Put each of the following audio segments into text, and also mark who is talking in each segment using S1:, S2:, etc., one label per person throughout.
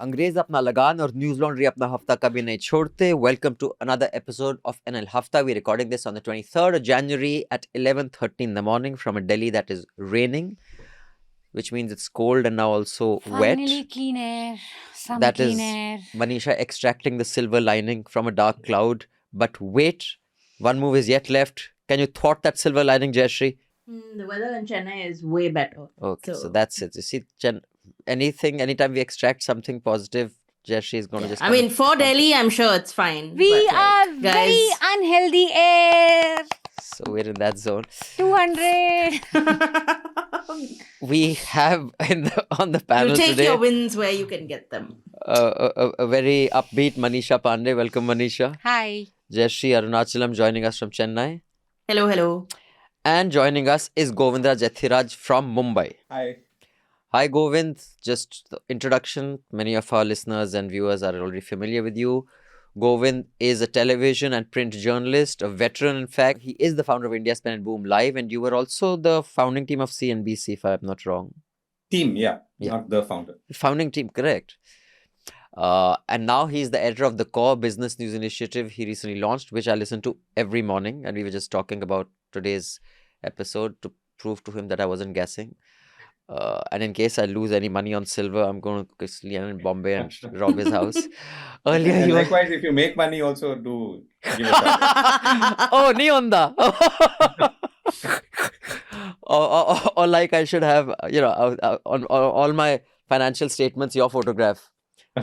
S1: अंग्रेज अपना लगान और न्यूज लॉन्ड्री अपना हफ्ता कभी नहीं छोड़ते. Welcome to another episode of NL Hafta. We're recording this on the 23rd of January at 11:30 in the morning from a Delhi that is raining, which means it's cold and now also
S2: Finally,
S1: wet.
S2: clean air. Some
S1: That
S2: clean
S1: is
S2: air.
S1: Manisha extracting the silver lining from a dark cloud. But wait, one move is yet left. Can you thwart that silver lining, Jayashree?
S3: The weather in Chennai is way better.
S1: Okay, so that's it. You see, anytime we extract something positive, Jayashree is going to just.
S3: I mean, for Delhi, I'm sure it's fine.
S2: We
S3: but,
S2: are very
S3: guys,
S2: unhealthy air.
S1: So we're in that zone.
S2: 200.
S1: We have on the panel
S3: you take
S1: today
S3: your wins where you can get them.
S1: a very upbeat Manisha Pande. Welcome, Manisha.
S2: Hi.
S1: Jayashree Arunachalam joining us from Chennai.
S3: Hello, hello.
S1: And joining us is Govindraj Ethiraj from Mumbai.
S4: Hi.
S1: Hi, Govind. Just the introduction. Many of our listeners and viewers are already familiar with you. Govind is a television and print journalist, a veteran, in fact. He is the founder of India Spin and Boom Live, and you were also the founding team of CNBC, if I'm not wrong.
S4: Team, yeah.
S1: Yeah.
S4: Not the founder.
S1: Founding team, correct. And now he's the editor of the Core Business News Initiative he recently launched, which I listen to every morning. And we were just talking about today's episode to prove to him that I wasn't guessing. And in case I lose any money on silver, I'm going to sleep in Bombay and rob his house. Earlier,
S4: And
S1: you were...
S4: likewise, if you make money, also do give it up.
S1: Oh, nahi onda. or like I should have, on all my financial statements, your photograph.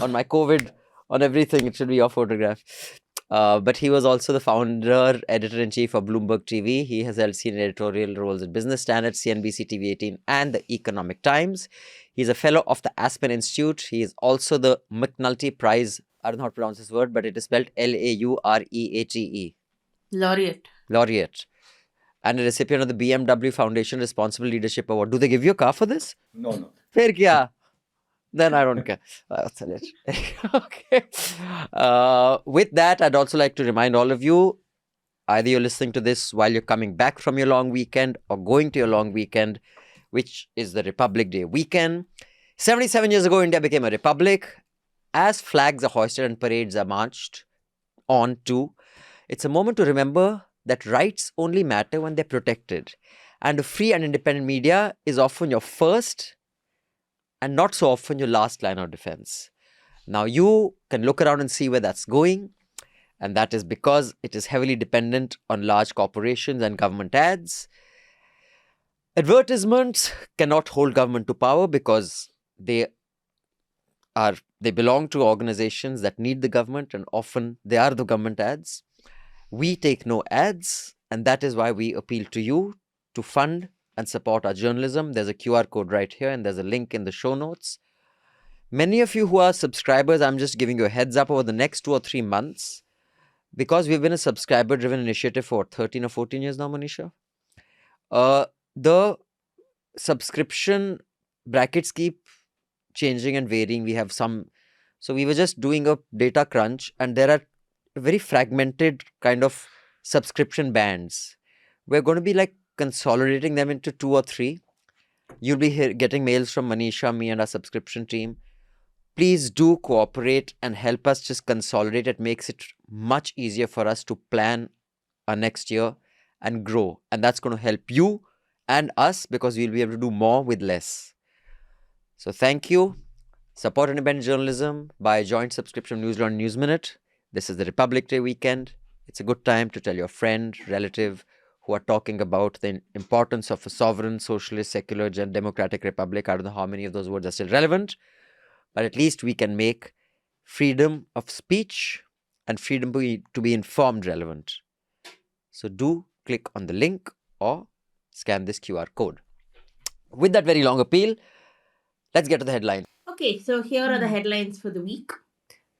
S1: On my COVID, on everything, it should be your photograph. But he was also the founder, editor-in-chief of Bloomberg TV. He has held senior editorial roles at Business Standard, CNBC TV 18 and the Economic Times. He's a fellow of the Aspen Institute. He is also the McNulty Prize. I don't know how to pronounce this word, but it is spelled Laureate. Laureate. And a recipient of the BMW Foundation Responsible Leadership Award. Do they give you a car for this?
S4: No.
S1: Fir kya? Then I don't care. Okay. With that, I'd also like to remind all of you, either you're listening to this while you're coming back from your long weekend or going to your long weekend, which is the Republic Day weekend. 77 years ago, India became a republic. As flags are hoisted and parades are marched on to, it's a moment to remember that rights only matter when they're protected. And a free and independent media is often your first and not so often your last line of defense. Now you can look around and see where that's going, and that is because it is heavily dependent on large corporations and government ads. Advertisements cannot hold government to power because they belong to organizations that need the government, and often they are the government ads. We take no ads, and that is why we appeal to you to fund and support our journalism. There's a QR code right here and there's a link in the show notes. Many of you who are subscribers, I'm just giving you a heads up over the next 2 or 3 months, because we've been a subscriber-driven initiative for 13 or 14 years now, Manisha. The subscription brackets keep changing and varying. We have some... So we were just doing a data crunch and there are very fragmented kind of subscription bands. We're going to be like consolidating them into 2 or 3. You'll be getting mails from Manisha, me and our subscription team. Please do cooperate and help us just consolidate. It makes it much easier for us to plan our next year and grow. And that's going to help you and us because we'll be able to do more with less. So thank you. Support independent journalism by a joint subscription Newslaundry News Minute. This is the Republic Day weekend. It's a good time to tell your friend, relative, who are talking about the importance of a sovereign, socialist, secular, democratic republic. I don't know how many of those words are still relevant, but at least we can make freedom of speech and freedom to be informed relevant. So do click on the link or scan this QR code. With that very long appeal, let's get to the headline.
S3: Okay, so here are the headlines for the week.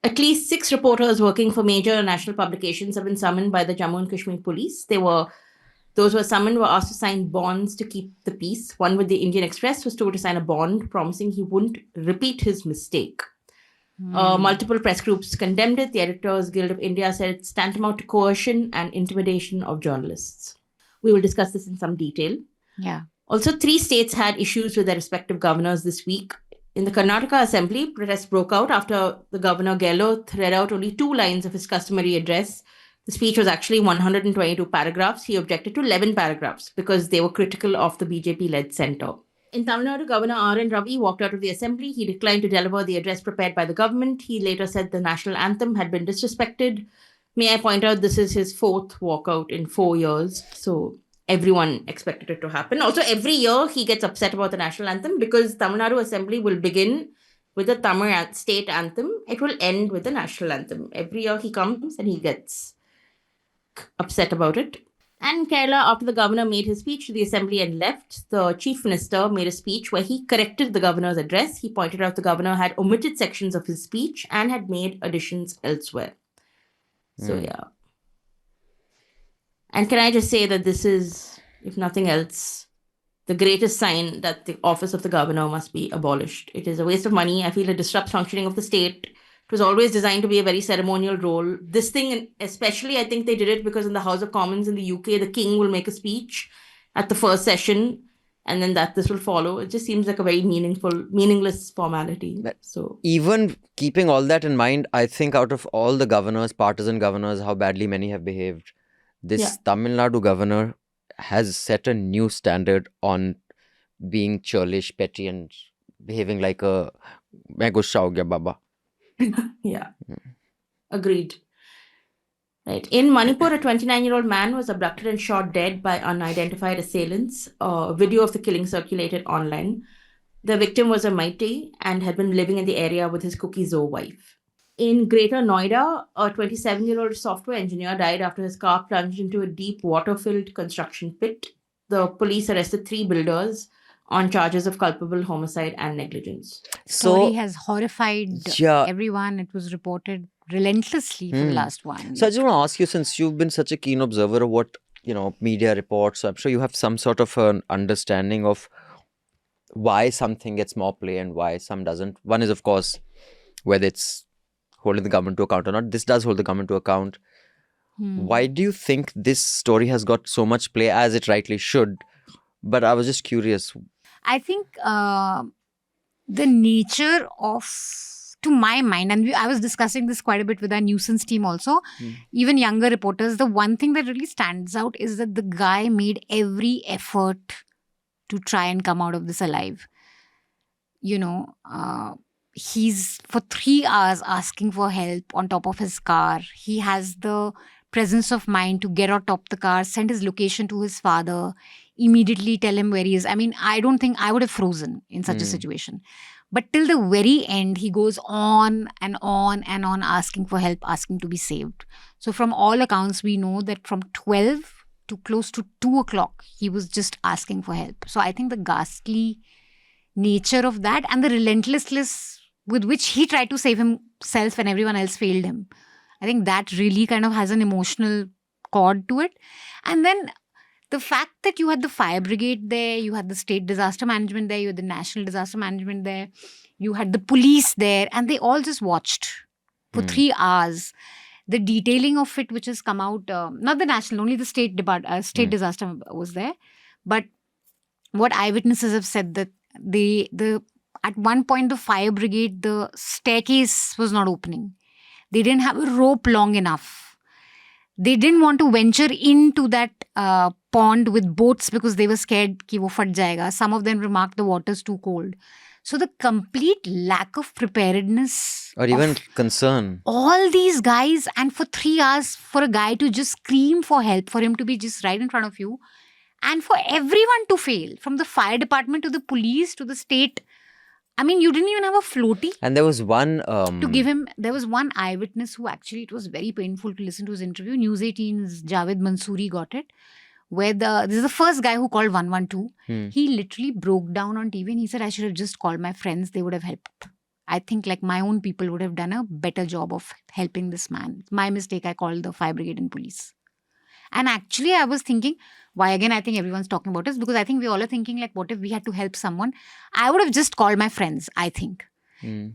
S3: At least 6 reporters working for major national publications have been summoned by the Jammu and Kashmir police. Those who were summoned were asked to sign bonds to keep the peace. One with the Indian Express was told to sign a bond promising he wouldn't repeat his mistake. Multiple press groups condemned it. The Editors Guild of India said it's tantamount to coercion and intimidation of journalists. We will discuss this in some detail.
S2: Yeah.
S3: Also, 3 states had issues with their respective governors this week. In the Karnataka Assembly, protests broke out after the Governor Gehlot read out only 2 lines of his customary address. The speech was actually 122 paragraphs. He objected to 11 paragraphs because they were critical of the BJP-led centre. In Tamil Nadu, Governor R.N. Ravi walked out of the assembly. He declined to deliver the address prepared by the government. He later said the national anthem had been disrespected. May I point out, this is his 4th walkout in 4 years. So everyone expected it to happen. Also, every year he gets upset about the national anthem because Tamil Nadu Assembly will begin with the Tamil state anthem. It will end with the national anthem. Every year he comes and he gets upset about it. And in Kerala, after the governor made his speech to the assembly and left, the chief minister made a speech where he corrected the governor's address. He pointed out the governor had omitted sections of his speech and had made additions elsewhere. So, yeah. And can I just say that this is, if nothing else, the greatest sign that the office of the governor must be abolished. It is a waste of money. I feel it disrupts functioning of the state. It was always designed to be a very ceremonial role. This thing, especially, I think they did it because in the House of Commons in the UK, the king will make a speech at the first session and then this will follow. It just seems like a very meaningless formality. So
S1: even keeping all that in mind, I think out of all the governors, partisan governors, how badly many have behaved, this Tamil Nadu governor has set a new standard on being churlish, petty and behaving like a main gussa ho gaya baba.
S3: Yeah. Agreed. Right. In Manipur, a 29-year-old man was abducted and shot dead by unidentified assailants. A video of the killing circulated online. The victim was a Meitei and had been living in the area with his Kuki-Zo wife. In Greater Noida, a 27-year-old software engineer died after his car plunged into a deep water-filled construction pit. The police arrested 3 builders on charges of culpable homicide and negligence.
S2: Story has horrified everyone. It was reported relentlessly for the last one.
S1: So I just want to ask you, since you've been such a keen observer of what, media reports, so I'm sure you have some sort of an understanding of why something gets more play and why some doesn't. One is, of course, whether it's holding the government to account or not. This does hold the government to account. Why do you think this story has got so much play, as it rightly should? But I was just curious.
S2: I think the nature of, to my mind, and I was discussing this quite a bit with our nuisance team also, even younger reporters, the one thing that really stands out is that the guy made every effort to try and come out of this alive. He's for 3 hours asking for help on top of his car. He has the presence of mind to get on top of the car, send his location to his father, immediately tell him where he is. I mean, I don't think I would have frozen in such a situation. But till the very end, he goes on and on and on asking for help, asking to be saved. So from all accounts, we know that from 12 to close to 2 o'clock, he was just asking for help. So I think the ghastly nature of that and the relentlessness with which he tried to save himself and everyone else failed him, I think that really kind of has an emotional chord to it. And then the fact that you had the fire brigade there, you had the state disaster management there, you had the national disaster management there, you had the police there, and they all just watched for 3 hours. The detailing of it, which has come out, not the national, only the state disaster was there. But what eyewitnesses have said that at one point the fire brigade, the staircase was not opening. They didn't have a rope long enough. They didn't want to venture into that pond with boats because they were scared ki wo fat jayega. Some of them remarked the water's too cold. So the complete lack of preparedness
S1: or even concern.
S2: All these guys, and for 3 hours for a guy to just scream for help, for him to be just right in front of you, and for everyone to fail, from the fire department to the police to the state. I mean, you didn't even have a floaty.
S1: And there was one...
S2: to give him... There was one eyewitness who actually, it was very painful to listen to his interview. News 18's Javed Mansoori got it. Where this is the first guy who called 112. He literally broke down on TV and he said, I should have just called my friends. They would have helped. I think like my own people would have done a better job of helping this man. It's my mistake. I called the fire brigade and police. And actually, I was thinking, why again I think everyone's talking about this, because I think we all are thinking like, what if we had to help someone? I would have just called my friends, I think.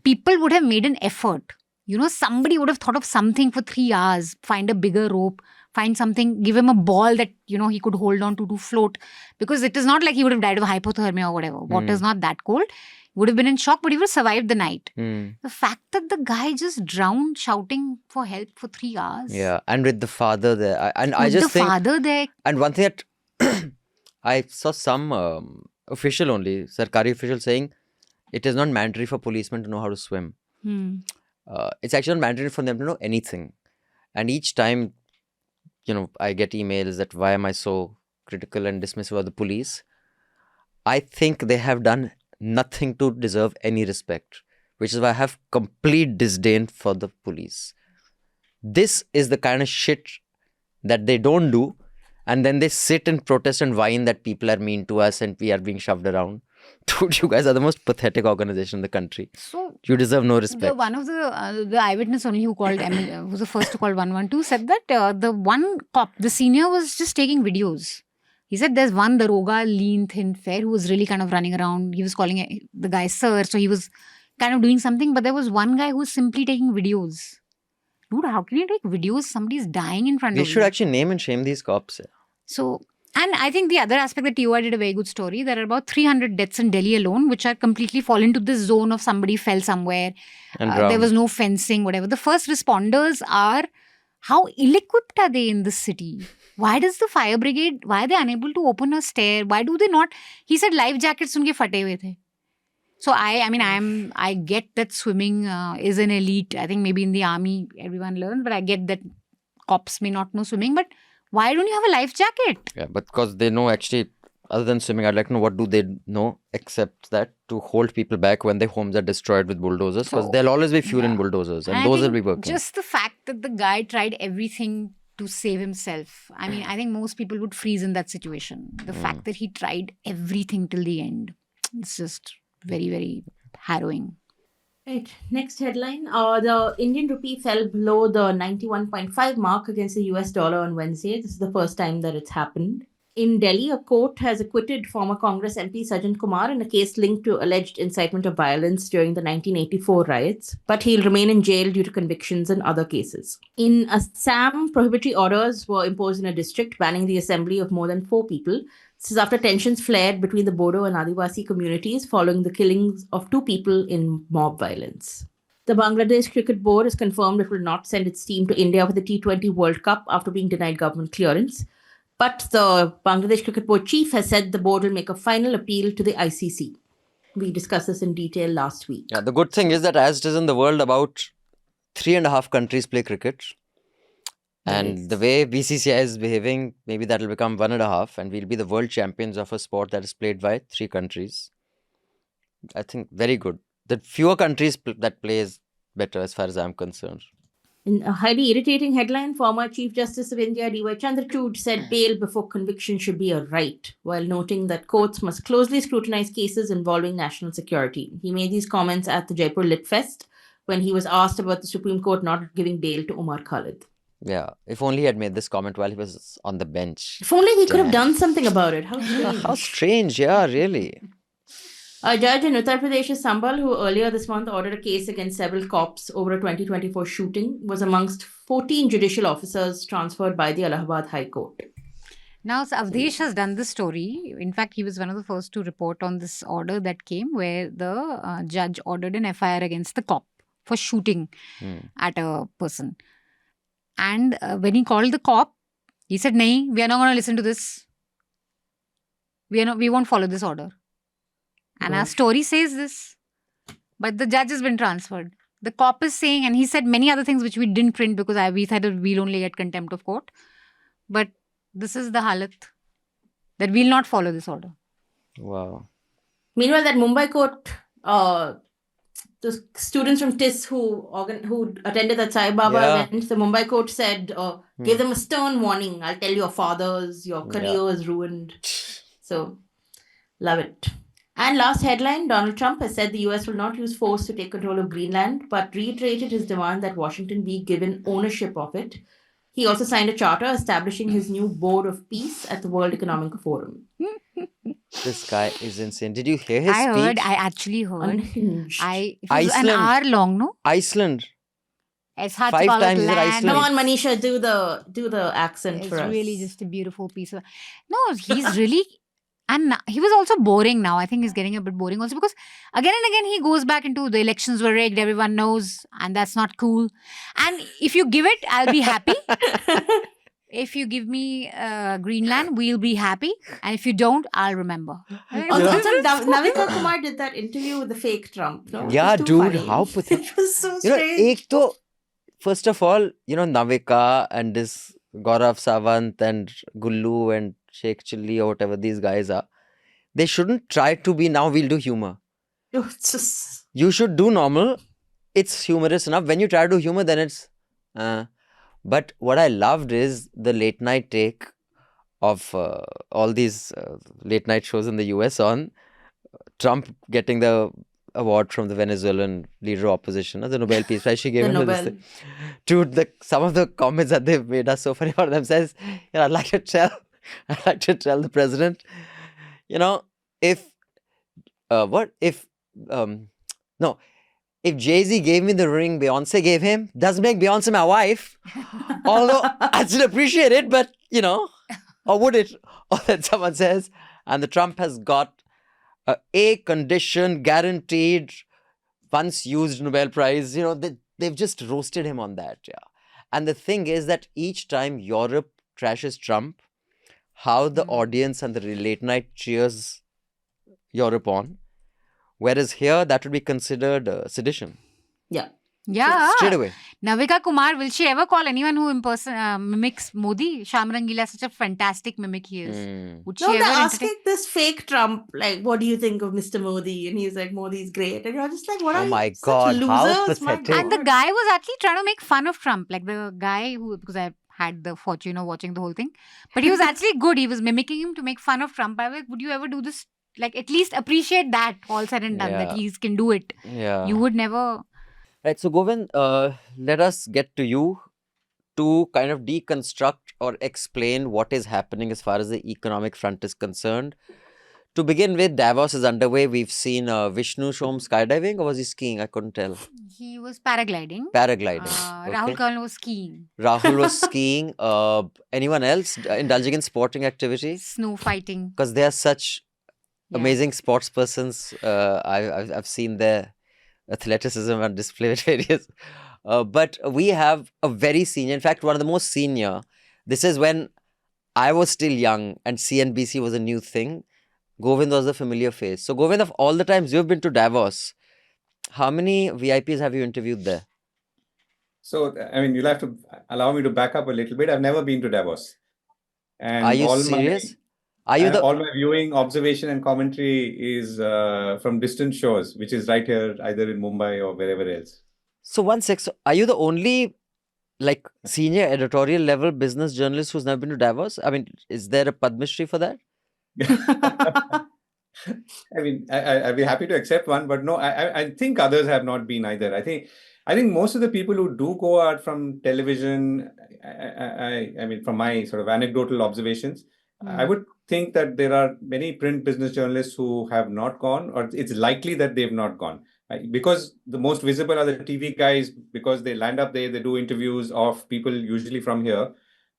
S2: People would have made an effort. Somebody would have thought of something for 3 hours, find a bigger rope, find something, give him a ball that, he could hold on to float. Because it is not like he would have died of hypothermia or whatever. Water is not that cold. He would have been in shock, but he would have survived the night. The fact that the guy just drowned shouting for help for 3 hours.
S1: Yeah, and with the father there. I
S2: With
S1: just
S2: the
S1: think...
S2: father there.
S1: And one thing that I saw some official only, Sarkari official saying, it is not mandatory for policemen to know how to swim. It's actually not mandatory for them to know anything. And each time, I get emails that why am I so critical and dismissive of the police? I think they have done nothing to deserve any respect, which is why I have complete disdain for the police. This is the kind of shit that they don't do, and then they sit and protest and whine that people are mean to us and we are being shoved around. Dude, you guys are the most pathetic organization in the country.
S2: So
S1: you deserve no respect.
S2: One of the eyewitness only who called, who was the first to call 112, said that the one cop, the senior, was just taking videos. He said there's one daroga, lean, thin, fair, who was really kind of running around. He was calling the guy sir, so he was kind of doing something. But there was one guy who was simply taking videos. Dude, how can you take videos? Somebody's dying in front of you.
S1: We should actually name and shame these cops.
S2: So, and I think the other aspect that TOI did a very good story. There are about 300 deaths in Delhi alone, which are completely fall into this zone of somebody fell somewhere.
S1: And
S2: there was no fencing, whatever. The first responders are, how ill-equipped are they in this city? Why does the fire brigade, why are they unable to open a stair? Why do they not? He said life jackets unke fate hue the. So I get that swimming is an elite. I think maybe in the army everyone learns, but I get that cops may not know swimming. But why don't you have a life jacket?
S1: Yeah, but because they know actually, other than swimming, I'd like to know what do they know except that to hold people back when their homes are destroyed with bulldozers, because there'll always be fuel in bulldozers and those will be working.
S2: Just the fact that the guy tried everything to save himself. I think most people would freeze in that situation. The fact that he tried everything till the end. It's just very, very harrowing.
S3: Right. Next headline. The Indian rupee fell below the 91.5 mark against the US dollar on Wednesday. This is the first time that it's happened. In Delhi, a court has acquitted former Congress MP Sajjan Kumar in a case linked to alleged incitement of violence during the 1984 riots, but he'll remain in jail due to convictions in other cases. In Assam, prohibitory orders were imposed in a district banning the assembly of more than 4 people. This is after tensions flared between the Bodo and Adivasi communities following the killings of 2 people in mob violence. The Bangladesh Cricket Board has confirmed it will not send its team to India for the T20 World Cup after being denied government clearance. But the Bangladesh Cricket Board chief has said the board will make a final appeal to the ICC. We discussed this in detail last week.
S1: Yeah, the good thing is that as it is in the world, about 3.5 countries play cricket. And the way BCCI is behaving, maybe that will become 1.5, and we'll be the world champions of a sport that is played by 3 countries. I think very good. The fewer countries that play is better as far as I'm concerned.
S3: In a highly irritating headline, former Chief Justice of India D.Y. Chandrachud said bail before conviction should be a right, while noting that courts must closely scrutinize cases involving national security. He made these comments at the Jaipur Lit Fest when he was asked about the Supreme Court not giving bail to Umar Khalid.
S1: Yeah, if only he had made this comment while he was on the bench.
S3: If only he could have done something about it. How strange.
S1: How strange, yeah, really.
S3: A judge in Uttar Pradesh's Sambal, who earlier this month ordered a case against several cops over a 2024 shooting, was amongst 14 judicial officers transferred by the Allahabad High Court.
S2: Now, Avdesh has done this story. In fact, he was one of the first to report on this order that came where the judge ordered an FIR against the cop for shooting at a person. And when he called the cop, he said, "Nahi, we are not going to listen to this. We won't follow this order." And our story says this. But the judge has been transferred. The cop is saying, and he said many other things which we didn't print because we thought we'll only get contempt of court. But this is the halat, that we'll not follow this order.
S1: Wow.
S3: Meanwhile, that Mumbai court, the students from TIS who attended that Sai Baba event, the Mumbai court said, give them a stern warning. I'll tell your fathers, your career is ruined. So, love it. And last headline, Donald Trump has said the US will not use force to take control of Greenland, but reiterated his demand that Washington be given ownership of it. He also signed a charter establishing his new board of peace at the World Economic Forum.
S1: This guy is insane. Did you hear his speech?
S2: I actually heard.
S3: Unhinged.
S2: It was an hour long, no?
S1: Iceland.
S2: It's hard
S1: 5
S2: to call it
S1: times the rice
S2: land.
S1: to
S3: Come
S1: eat.
S3: on, Manisha, do the accent
S2: It's
S3: for us.
S2: really just a beautiful piece of. No, he's really. And he was also boring now. I think he's getting a bit boring also because again and again he goes back into the elections were rigged, everyone knows, and that's not cool. And if you give it, I'll be happy. If you give me Greenland, we'll be happy. And if you don't, I'll remember.
S3: Also, Navika Kumar did that interview with the fake Trump. No? It
S1: Yeah,
S3: was too
S1: dude,
S3: funny.
S1: how pathetic.
S3: It was so
S1: You know,
S3: strange.
S1: first of all, Navika and this Gaurav Sawant and Gullu and Sheikh Chilli or whatever these guys are, they shouldn't try to be, now we'll do humor.
S3: It's just...
S1: You should do normal. It's humorous enough. When you try to do humor, then it's... But what I loved is the late night take of all these late night shows in the US on Trump getting the award from the Venezuelan leader of opposition, the Nobel Peace Prize. She gave
S3: The
S1: him
S3: Nobel.
S1: this thing. Dude, some of the comments that they've made are so funny for themselves. I'd like to tell the president, if Jay-Z gave me the ring Beyonce gave him, doesn't make Beyonce my wife. Although I still appreciate it, but or would it? Or then someone says, and the Trump has got a condition guaranteed once used Nobel Prize. They've just roasted him on that. Yeah. And the thing is that each time Europe trashes Trump, how the audience and the late night cheers Europe on. Whereas here, that would be considered sedition.
S3: Yeah.
S2: Yeah.
S1: Straight away.
S2: Navika Kumar, will she ever call anyone who mimics Modi? Sham Rangila is such a fantastic mimic he is. Would she
S3: No,
S2: ever
S3: they're
S2: entertain?
S3: asking this fake Trump, like, what do you think of Mr. Modi? And he's like, Modi's great. And you're just like, what
S1: Oh
S3: are you?
S1: my
S3: Such
S1: God, how
S3: losers, my
S1: pathetic.
S2: And the
S3: God.
S2: guy was actually trying to make fun of Trump. Like the guy who, because I had the fortune of watching the whole thing. But he was actually good. He was mimicking him to make fun of Trump. I was like, would you ever do this? Like, at least appreciate that, all said and done, that
S1: Yeah.
S2: he can do it.
S1: Yeah.
S2: You would never...
S1: Right, so Govind, let us get to you to kind of deconstruct or explain what is happening as far as the economic front is concerned. To begin with, Davos is underway. We've seen Vishnu show him skydiving, or was he skiing? I couldn't tell.
S2: He was paragliding.
S1: Paragliding.
S2: Rahul Gandhi was skiing.
S1: Rahul was skiing. Anyone else indulging in sporting activity?
S2: Snow fighting.
S1: Because they are such
S2: Yeah.
S1: amazing sports persons. I've seen their athleticism on display at various. But we have a very senior, in fact, one of the most senior. This is when I was still young and CNBC was a new thing. Govind was a familiar face. So Govind, of all the times you've been to Davos, how many VIPs have you interviewed there?
S4: So, I mean, you'll have to allow me to back up a little bit. I've never been to Davos. And
S1: Are you serious? Are you
S4: all my viewing, observation and commentary is from distant shores, which is right here, either in Mumbai or wherever else.
S1: So one sec, so are you the only senior editorial level business journalist who's never been to Davos? I mean, is there a Padma Shri for that?
S4: I mean, I'd be happy to accept one, but no, I think others have not been either. I think most of the people who do go out from television, I mean, from my sort of anecdotal observations, I would think that there are many print business journalists who have not gone, or it's likely that they've not gone. Because the most visible are the TV guys, because they land up there, they do interviews of people usually from here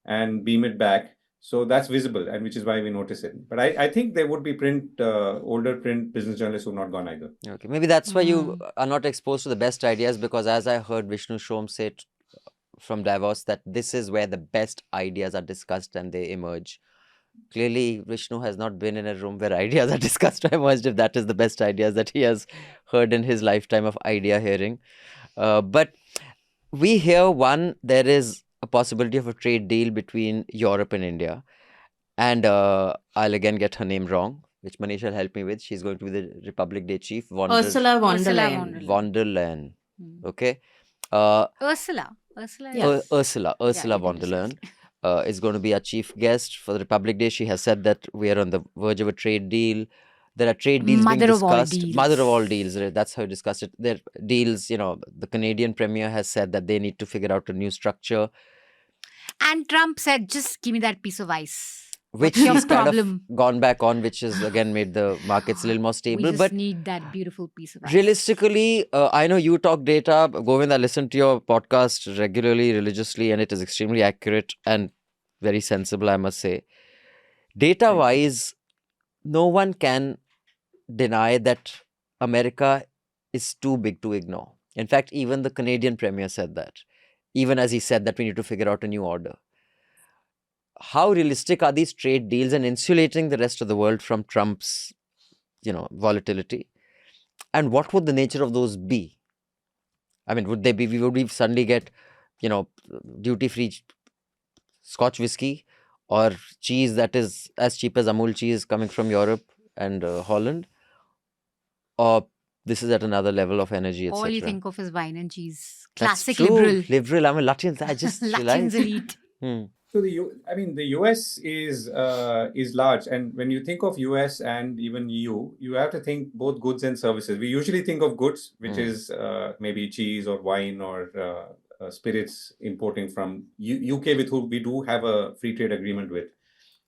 S4: and beam it back. So that's visible, and which is why we notice it. But I think there would be older print business journalists who have not gone either.
S1: Okay, maybe that's why you are not exposed to the best ideas, because as I heard Vishnu Shom say from Davos, that this is where the best ideas are discussed and they emerge. Clearly, Vishnu has not been in a room where ideas are discussed or emerged, if that is the best ideas that he has heard in his lifetime of idea hearing. But we hear, there is a possibility of a trade deal between Europe and India. And I'll again get her name wrong, which Manisha will help me with. She's going to be the Republic Day chief.
S3: Ursula von der
S2: Ursula
S3: Leyen.
S1: Von der Leyen. Okay.
S2: Ursula.
S3: Yes.
S1: Ursula
S2: you
S1: von
S2: can
S1: der
S2: just
S1: Leyen is going to be our chief guest for the Republic Day. She has said that we are on the verge of a trade deal. There are trade deals
S2: Mother
S1: being
S2: of all
S1: discussed.
S2: deals.
S1: Mother of all deals. Right? That's how we discussed it. There are deals, the Canadian Premier has said that they need to figure out a new structure.
S2: And Trump said, just give me that piece of ice.
S1: which
S2: What's your
S1: he's kind
S2: problem?
S1: of gone back on, which has again made the markets a little more
S2: We
S1: stable.
S2: just
S1: But
S2: need that beautiful piece of advice.
S1: realistically, I know you talk data. Govind, I listen to your podcast regularly, religiously, and it is extremely accurate and very sensible, I must say. Data wise, no one can deny that America is too big to ignore. In fact, even the Canadian premier said that, even as he said that we need to figure out a new order. How realistic are these trade deals and insulating the rest of the world from Trump's, volatility? And what would the nature of those be? I mean, would we suddenly get, duty-free Scotch whiskey or cheese that is as cheap as Amul cheese coming from Europe and Holland? Or this is at another level of energy, etc.
S2: All you think of is wine and cheese.
S1: That's
S2: Classic
S1: true.
S2: liberal.
S1: I'm a Latin. I just
S2: Latin's
S1: realized.
S2: elite.
S4: So the US is large, and when you think of US and even EU, you have to think both goods and services. We usually think of goods, which is maybe cheese or wine or spirits importing from UK, with whom we do have a free trade agreement with.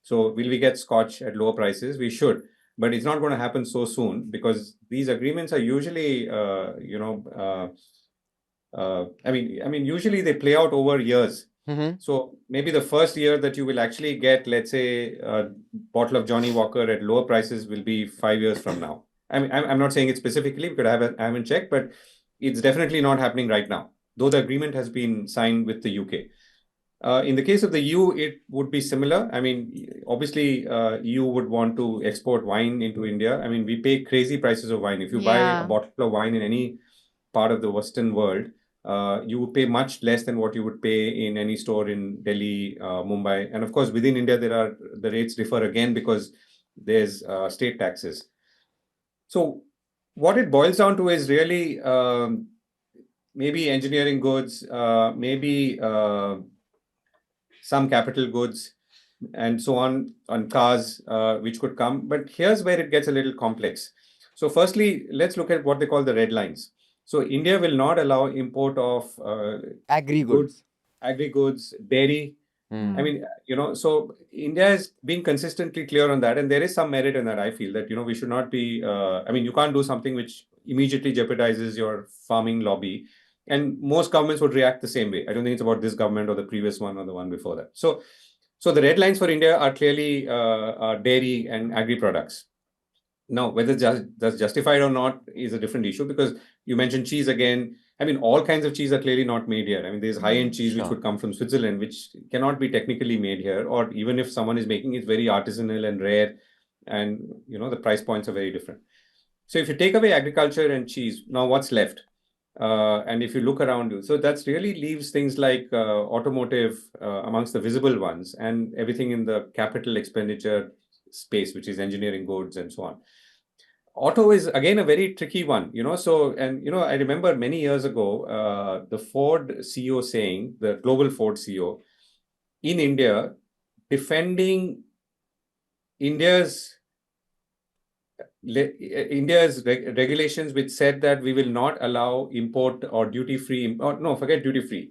S4: So will we get Scotch at lower prices? We should, but it's not going to happen so soon because these agreements are usually, usually they play out over years. So maybe the first year that you will actually get, let's say, a bottle of Johnny Walker at lower prices will be 5 years from now. I mean, I'm not saying it specifically because I haven't checked, but it's definitely not happening right now, though the agreement has been signed with the UK. In the case of the EU, it would be similar. I mean, obviously, EU would want to export wine into India. I mean, we pay crazy prices of wine. If you buy a bottle of wine in any part of the Western world, you would pay much less than what you would pay in any store in Delhi, Mumbai. And of course, within India, the rates differ again because there's state taxes. So what it boils down to is really maybe engineering goods, maybe some capital goods, and so on cars, which could come. But here's where it gets a little complex. So firstly, let's look at what they call the red lines. So India will not allow import of
S1: agri-goods,
S4: dairy. I mean, so India has been consistently clear on that, and there is some merit in that. I feel that, we should not be, you can't do something which immediately jeopardizes your farming lobby. And most governments would react the same way. I don't think it's about this government or the previous one or the one before that. So the red lines for India are clearly dairy and agri products. Now, whether that's justified or not is a different issue, because you mentioned cheese again. I mean, all kinds of cheese are clearly not made here. I mean, there's high-end cheese which would come from Switzerland, which cannot be technically made here, or even if someone is making it, very artisanal and rare, and the price points are very different. So if you take away agriculture and cheese, now what's left? And if you look around you, so that's really leaves things like automotive amongst the visible ones, and everything in the capital expenditure space, which is engineering goods and so on. Auto is again a very tricky one, so, and I remember many years ago, the Ford CEO saying, the global Ford CEO in India, defending India's regulations, which said that we will not allow import or duty-free, or no, forget duty-free,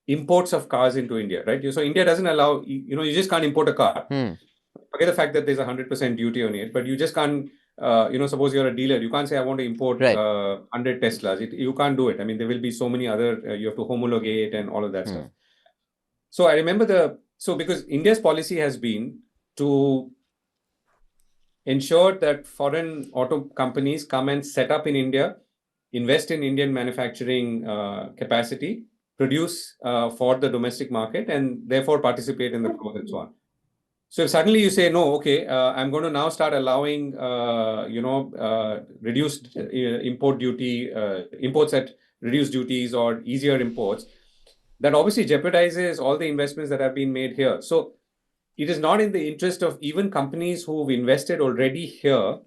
S4: imports of cars into India, right? So India doesn't allow, you just can't import a car. Forget the fact that there's 100% duty on it, but you just can't, suppose you're a dealer, you can't say, I want to import 100 Teslas. You can't do it. I mean, there will be so many other, you have to homologate and all of that stuff. So I remember because India's policy has been to ensure that foreign auto companies come and set up in India, invest in Indian manufacturing capacity, produce for the domestic market, and therefore participate in the growth and so on. So if suddenly you say, no, okay, I'm going to now start allowing, reduced import duty, imports at reduced duties or easier imports, that obviously jeopardizes all the investments that have been made here. So it is not in the interest of even companies who've invested already here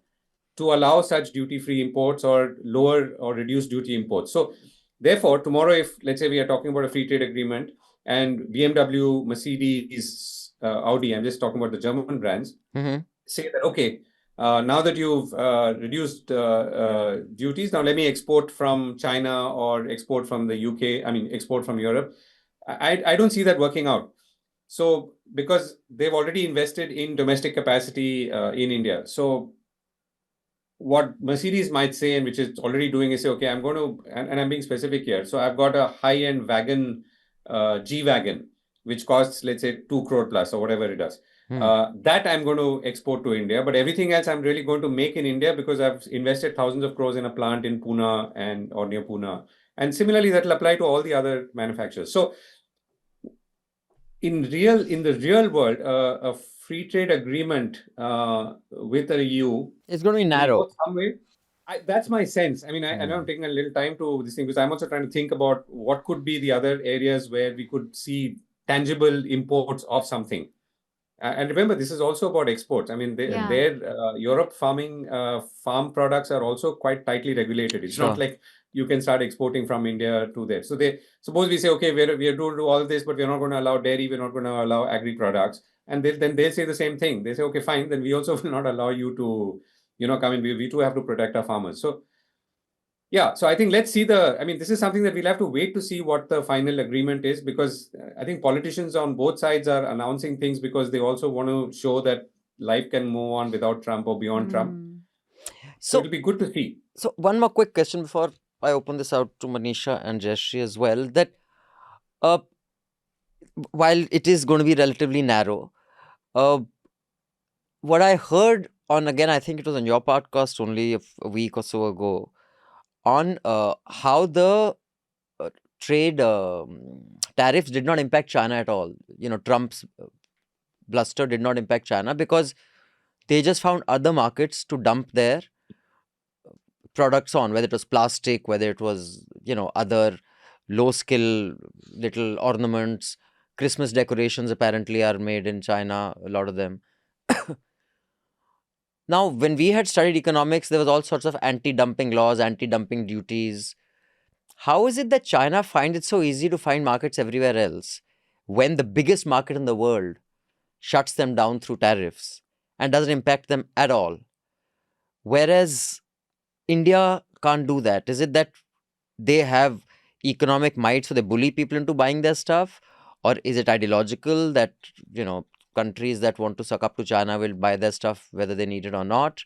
S4: to allow such duty-free imports or lower or reduced duty imports. So therefore, tomorrow, if let's say we are talking about a free trade agreement and BMW, Mercedes, Audi, I'm just talking about the German brands, say that, okay, now that you've reduced duties, now let me export from China or export from the UK, export from Europe. I don't see that working out. So because they've already invested in domestic capacity in India. So what Mercedes might say, and which it's already doing, is say, okay, I'm going to, and I'm being specific here. So I've got a high-end wagon, G-Wagon, which costs, let's say, 2 crore plus or whatever it does. That I'm going to export to India, but everything else I'm really going to make in India because I've invested thousands of crores in a plant in Pune or near Pune. And similarly, that will apply to all the other manufacturers. So in the real world, a free trade agreement with the EU
S1: It's going to be
S4: will
S1: narrow.
S4: go some way. That's my sense. I mean, I know I'm taking a little time to this thing because I'm also trying to think about what could be the other areas where we could see tangible imports of something. And remember, this is also about exports. I mean, Europe farm products are also quite tightly regulated. It's not like you can start exporting from India to there. So suppose we say, okay, we are going to do all of this, but we're not going to allow dairy, we're not going to allow agri products. And then they'll say the same thing. They say, okay, fine, then we also will not allow you to, come in. We too have to protect our farmers. So yeah, so I think let's see this is something that we'll have to wait to see what the final agreement is, because I think politicians on both sides are announcing things because they also want to show that life can move on without Trump or beyond Trump. So it'll be good to see.
S1: So one more quick question before I open this out to Manisha and Jayashree as well, that while it is going to be relatively narrow, what I heard on, again, I think it was on your podcast only a week or so ago, on how the trade tariffs did not impact China at all. Trump's bluster did not impact China because they just found other markets to dump their products on, whether it was plastic, whether it was, other low skill little ornaments. Christmas decorations apparently are made in China, a lot of them. Now, when we had studied economics, there was all sorts of anti-dumping laws, anti-dumping duties. How is it that China finds it so easy to find markets everywhere else when the biggest market in the world shuts them down through tariffs and doesn't impact them at all? Whereas India can't do that. Is it that they have economic might, so they bully people into buying their stuff? Or is it ideological that, countries that want to suck up to China will buy their stuff whether they need it or not?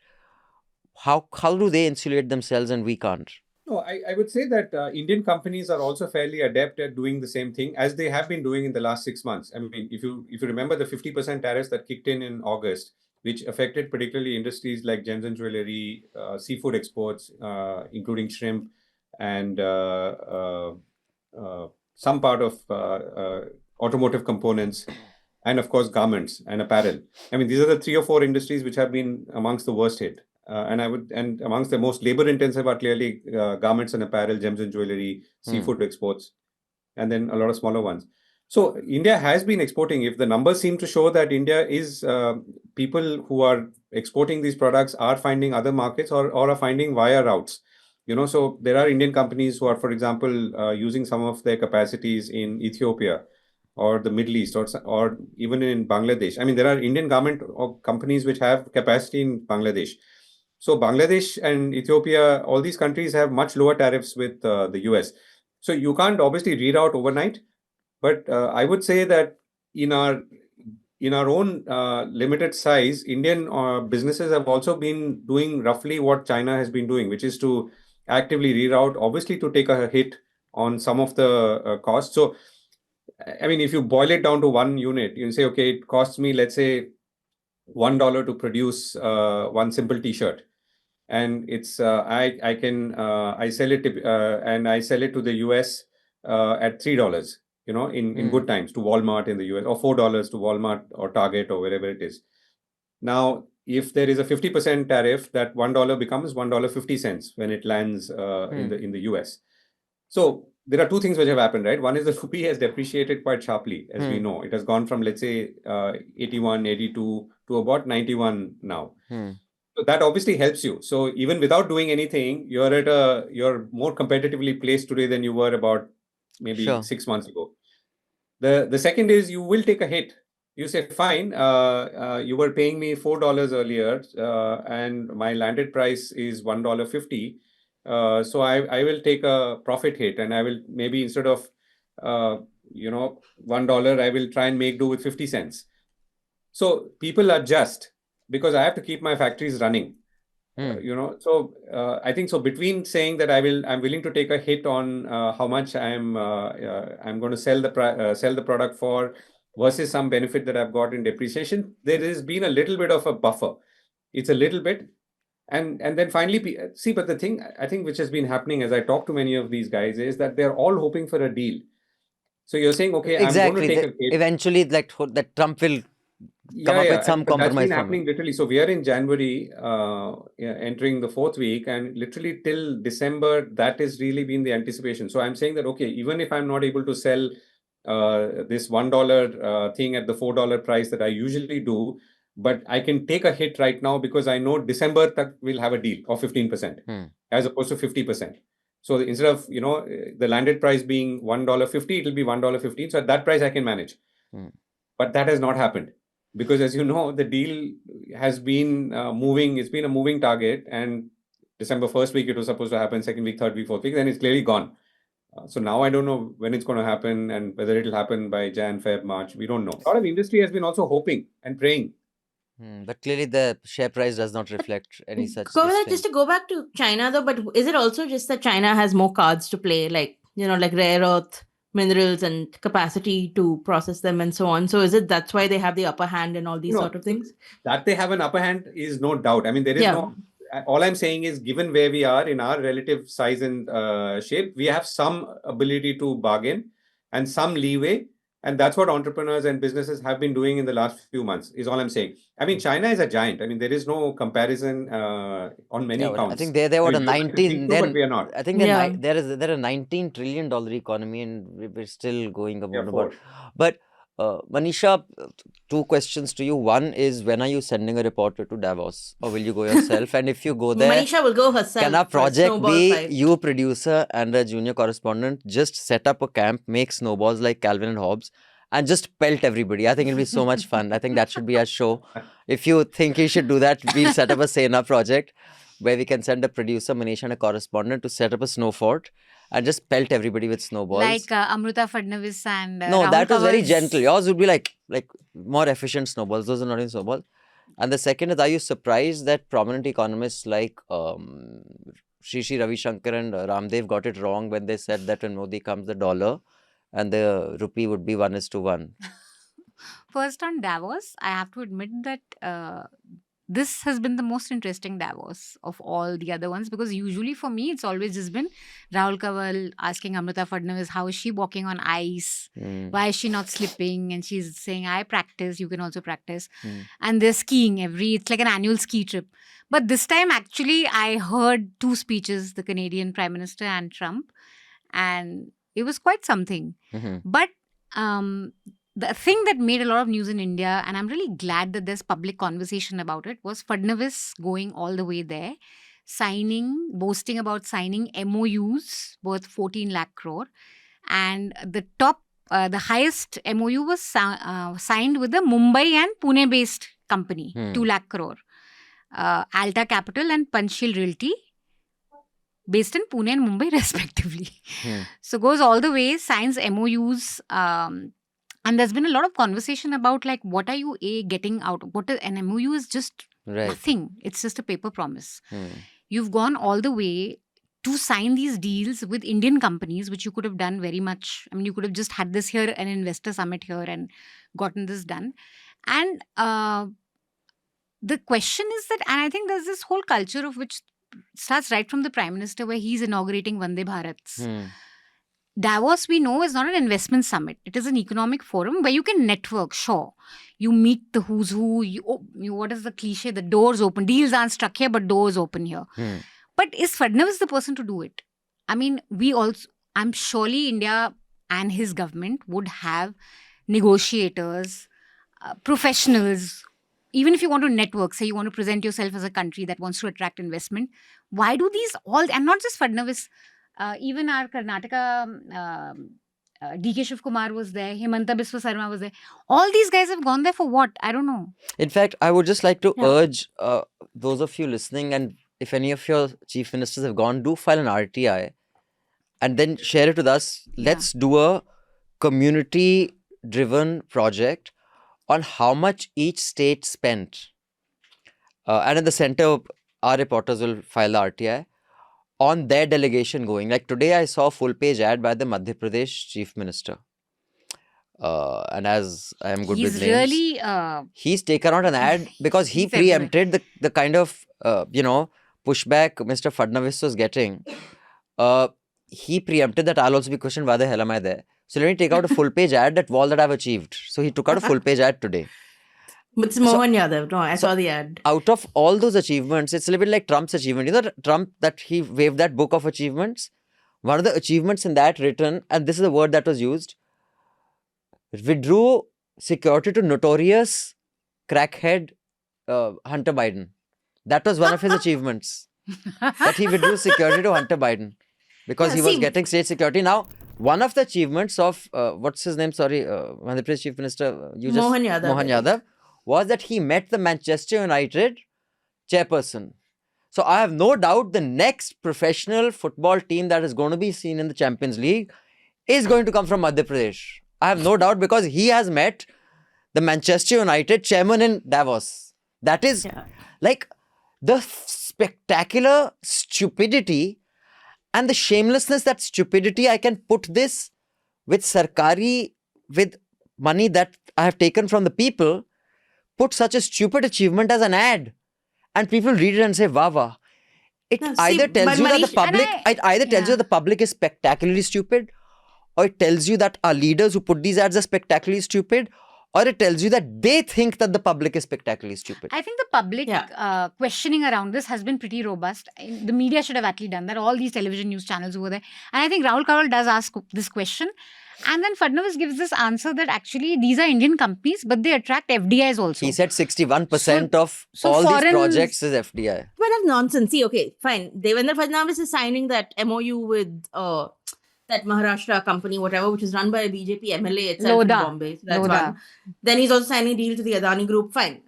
S1: How do they insulate themselves and we can't?
S4: No, I would say that Indian companies are also fairly adept at doing the same thing as they have been doing in the last 6 months. I mean, if you remember the 50% tariffs that kicked in August, which affected particularly industries like gems and jewelry, seafood exports, including shrimp, and some part of automotive components, and of course garments and apparel. I mean, these are the 3 or 4 industries which have been amongst the worst hit. And amongst the most labor intensive are clearly garments and apparel, gems and jewelry, seafood exports, and then a lot of smaller ones. So India has been exporting. If the numbers seem to show that India is, people who are exporting these products are finding other markets or are finding via routes. So there are Indian companies who are, for example, using some of their capacities in Ethiopia or the Middle East or even in Bangladesh. I mean, there are Indian garment companies which have capacity in Bangladesh. So Bangladesh and Ethiopia, all these countries have much lower tariffs with the US. So you can't obviously reroute overnight, but I would say that in our own limited size, Indian businesses have also been doing roughly what China has been doing, which is to actively reroute, obviously to take a hit on some of the costs. So, I mean, if you boil it down to one unit, you say, okay, it costs me, let's say, $1 to produce one simple T-shirt, and it's I sell it and I sell it to the US at $3. In good times to Walmart in the US, or $4 to Walmart or Target or wherever it is. Now, if there is a 50% tariff, that $1 becomes $1.50 when it lands in the US. So there are 2 things which have happened, right? One is the rupee has depreciated quite sharply, as we know. It has gone from, let's say, 81, 82 to about 91 now. So that obviously helps you. So even without doing anything, you're more competitively placed today than you were about maybe 6 months ago. The second is you will take a hit. You say, fine, you were paying me $4 earlier, and my landed price is $1.50. So I will take a profit hit, and I will maybe, instead of $1, I will try and make do with 50 cents. So people adjust because I have to keep my factories running. So I think so between saying that I'm willing to take a hit on how much I'm going to sell the product for versus some benefit that I've got in depreciation, there has been a little bit of a buffer. It's a little bit. And then finally, see, but the thing I think which has been happening as I talk to many of these guys is that they're all hoping for a deal. So you're saying, okay, I'm going to take a hit.
S1: Eventually, that Trump will come up with some
S4: but that's
S1: compromise
S4: been
S1: for
S4: happening
S1: me.
S4: literally. So we are in January, entering the 4th week, and literally till December, that has really been the anticipation. So I'm saying that, okay, even if I'm not able to sell this $1 thing at the $4 price that I usually do, but I can take a hit right now because I know December will have a deal of 15% as opposed to 50%. So instead of, the landed price being $1.50, it will be $1.15. So at that price, I can manage. But that has not happened because, as you know, the deal has been moving. It's been a moving target. And December 1st week, it was supposed to happen, 2nd week, 3rd week, 4th week. Then it's clearly gone. So now I don't know when it's going to happen and whether it'll happen by Jan, Feb, March. We don't know. A lot of industry has been also hoping and praying.
S1: But clearly the share price does not reflect any such
S3: Govindraj,
S1: thing.
S3: just to go back to China though, but is it also just that China has more cards to play, like rare earth minerals and capacity to process them and so on? So is it that's why they have the upper hand and all these sort of things?
S4: That they have an upper hand is no doubt. I mean, there is no. All I'm saying is, given where we are in our relative size and shape, we have some ability to bargain and some leeway. And that's what entrepreneurs and businesses have been doing in the last few months, is all I'm saying. I mean, China is a giant. I mean, there is no comparison on many counts.
S1: I think they're what, a 19.
S4: But we are not.
S1: I think they're a $19 trillion economy, and we're still going about. But Manisha, 2 questions to you. One is, when are you sending a reporter to Davos, or will you go yourself? And if you go there,
S3: Manisha will go herself.
S1: Can our project be you, producer, and a junior correspondent, just set up a camp, make snowballs like Calvin and Hobbes, and just pelt everybody? I think it'll be so much fun. I think that should be our show. If you think you should do that, we'll set up a Sena project where we can send a producer, Manisha, and a correspondent to set up a snow fort and just pelt everybody with snowballs.
S2: Like Amruta Fadnavis and
S1: No, that was very gentle. Yours would be like more efficient snowballs. Those are not in snowballs. And the second is, are you surprised that prominent economists like Shri Ravi Shankar and Ramdev got it wrong when they said that when Modi comes, the dollar and the rupee would be 1:1?
S2: First, on Davos, I have to admit that this has been the most interesting Davos of all the other ones, because usually for me, it's always just been Rahul Kanwal asking Amruta Fadnavis, how is she walking on ice? Why is she not slipping? And she's saying, I practice, you can also practice. And they're skiing it's like an annual ski trip. But this time, actually, I heard 2 speeches, the Canadian Prime Minister and Trump, and it was quite something. But the thing that made a lot of news in India, and I'm really glad that there's public conversation about it, was Fadnavis going all the way there, boasting about signing MoUs worth 14 lakh crore. And the highest MoU was signed with the Mumbai and Pune based company, 2 lakh crore. Alta Capital and Panchsheel Realty, based in Pune and Mumbai respectively. So goes all the way, signs MoUs. And there's been a lot of conversation about what are you getting out? An MoU is just nothing. It's just a paper promise. You've gone all the way to sign these deals with Indian companies, which you could have done very much. I mean, you could have just had this here, an investor summit here, and gotten this done. And the question is that, and I think there's this whole culture of which starts right from the Prime Minister, where he's inaugurating Vande Bharats. Davos, we know, is not an investment summit. It is an economic forum where you can network, sure. You meet the who's who. What is the cliche? The doors open. Deals aren't struck here, but doors open here. But is Fadnavis the person to do it? I mean, I'm surely India and his government would have negotiators, professionals. Even if you want to network, say you want to present yourself as a country that wants to attract investment, why do these all, and not just Fadnavis, even our Karnataka, D.K. Shiv Kumar was there, Himanta Biswa Sarma was there. All these guys have gone there for what? I don't know.
S1: In fact, I would just like to urge those of you listening, and if any of your chief ministers have gone, do file an RTI and then share it with us. Let's do a community-driven project on how much each state spent. And in the center, our reporters will file the RTI on their delegation going. Like today, I saw a full-page ad by the Madhya Pradesh Chief Minister. And as I am good
S2: He's
S1: with names,
S2: really
S1: he's taken out an ad because he
S2: he's everywhere.
S1: preempted the kind of, pushback Mr. Fadnavis was getting. He preempted that I'll also be questioned, why the hell am I there? So let me take out a full-page ad that all that I've achieved. So he took out a full-page ad today.
S3: It's Mohan Yadav. No, I saw the ad.
S1: Out of all those achievements, it's a little bit like Trump's achievement. You know, Trump, that he waved that book of achievements. One of the achievements in that written, and this is the word that was used, withdrew security to notorious crackhead Hunter Biden. That was one of his achievements. That he withdrew security to Hunter Biden because he was getting state security. Now, one of the achievements of, what's his name? Sorry, Madhya Pradesh Chief Minister,
S3: Mohan Yadav.
S1: Mohan Yadav, was that he met the Manchester United chairperson. So I have no doubt the next professional football team that is going to be seen in the Champions League is going to come from Madhya Pradesh. I have no doubt because he has met the Manchester United chairman in Davos. That is like the spectacular stupidity and the shamelessness, that stupidity, I can put this with Sarkari, with money that I have taken from the people, put such a stupid achievement as an ad. And people read it and say, wah, wah. It either tells you that the public, it either tells you the public is spectacularly stupid, or it tells you that our leaders who put these ads are spectacularly stupid, or it tells you that they think that the public is spectacularly stupid.
S2: I think the public questioning around this has been pretty robust. The media should have actually done that. All these television news channels over there. And I think Rahul Karwal does ask this question. And then Fadnavis gives this answer that actually these are Indian companies, but they attract FDIs also.
S1: He said 61% of all these projects is FDI.
S3: But that's nonsense. See, okay, fine. Devendra Fadnavis is signing that MoU with that Maharashtra company, whatever, which is run by a BJP MLA itself in Bombay. So that's one. Then he's also signing a deal to the Adani Group. Fine.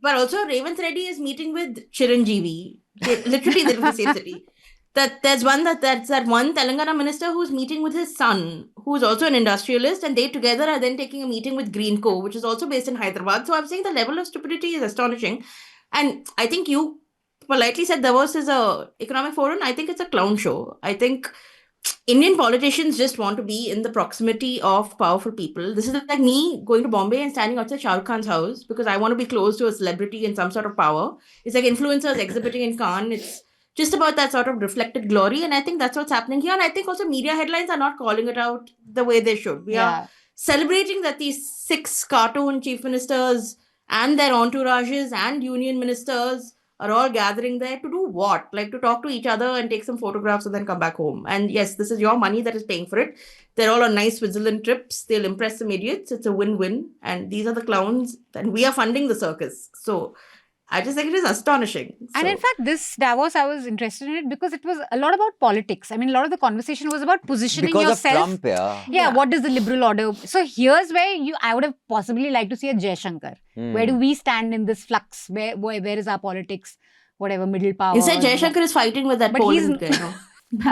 S3: But also Revanth Reddy is meeting with Chiranjeevi. Literally, they're in the same city. There's that one Telangana minister who's meeting with his son, who's also an industrialist, and they together are then taking a meeting with Greenco, which is also based in Hyderabad. So I'm saying the level of stupidity is astonishing. And I think you politely said Davos is a economic forum. I think it's a clown show. I think Indian politicians just want to be in the proximity of powerful people. This is like me going to Bombay and standing outside Shah Rukh Khan's house because I want to be close to a celebrity and some sort of power. It's like influencers exhibiting in Cannes. It's just about that sort of reflected glory. And I think that's what's happening here. And I think also media headlines are not calling it out the way they should. We are celebrating that these 6 cartoon chief ministers and their entourages and union ministers are all gathering there to do what? Like to talk to each other and take some photographs and then come back home. And yes, this is your money that is paying for it. They're all on nice Switzerland trips. They'll impress some idiots. It's a win-win. And these are the clowns. And we are funding the circus. So I just think it is astonishing.
S2: And in fact, this Davos, I was interested in it because it was a lot about politics. I mean, a lot of the conversation was about positioning yourself.
S1: Because of Trump,
S2: Yeah, what does the liberal order... So here's where I would have possibly liked to see a Jayashankar. Where do we stand in this flux? Where is our politics? Whatever, middle power.
S3: You said Jayashankar is fighting with that Poland guy.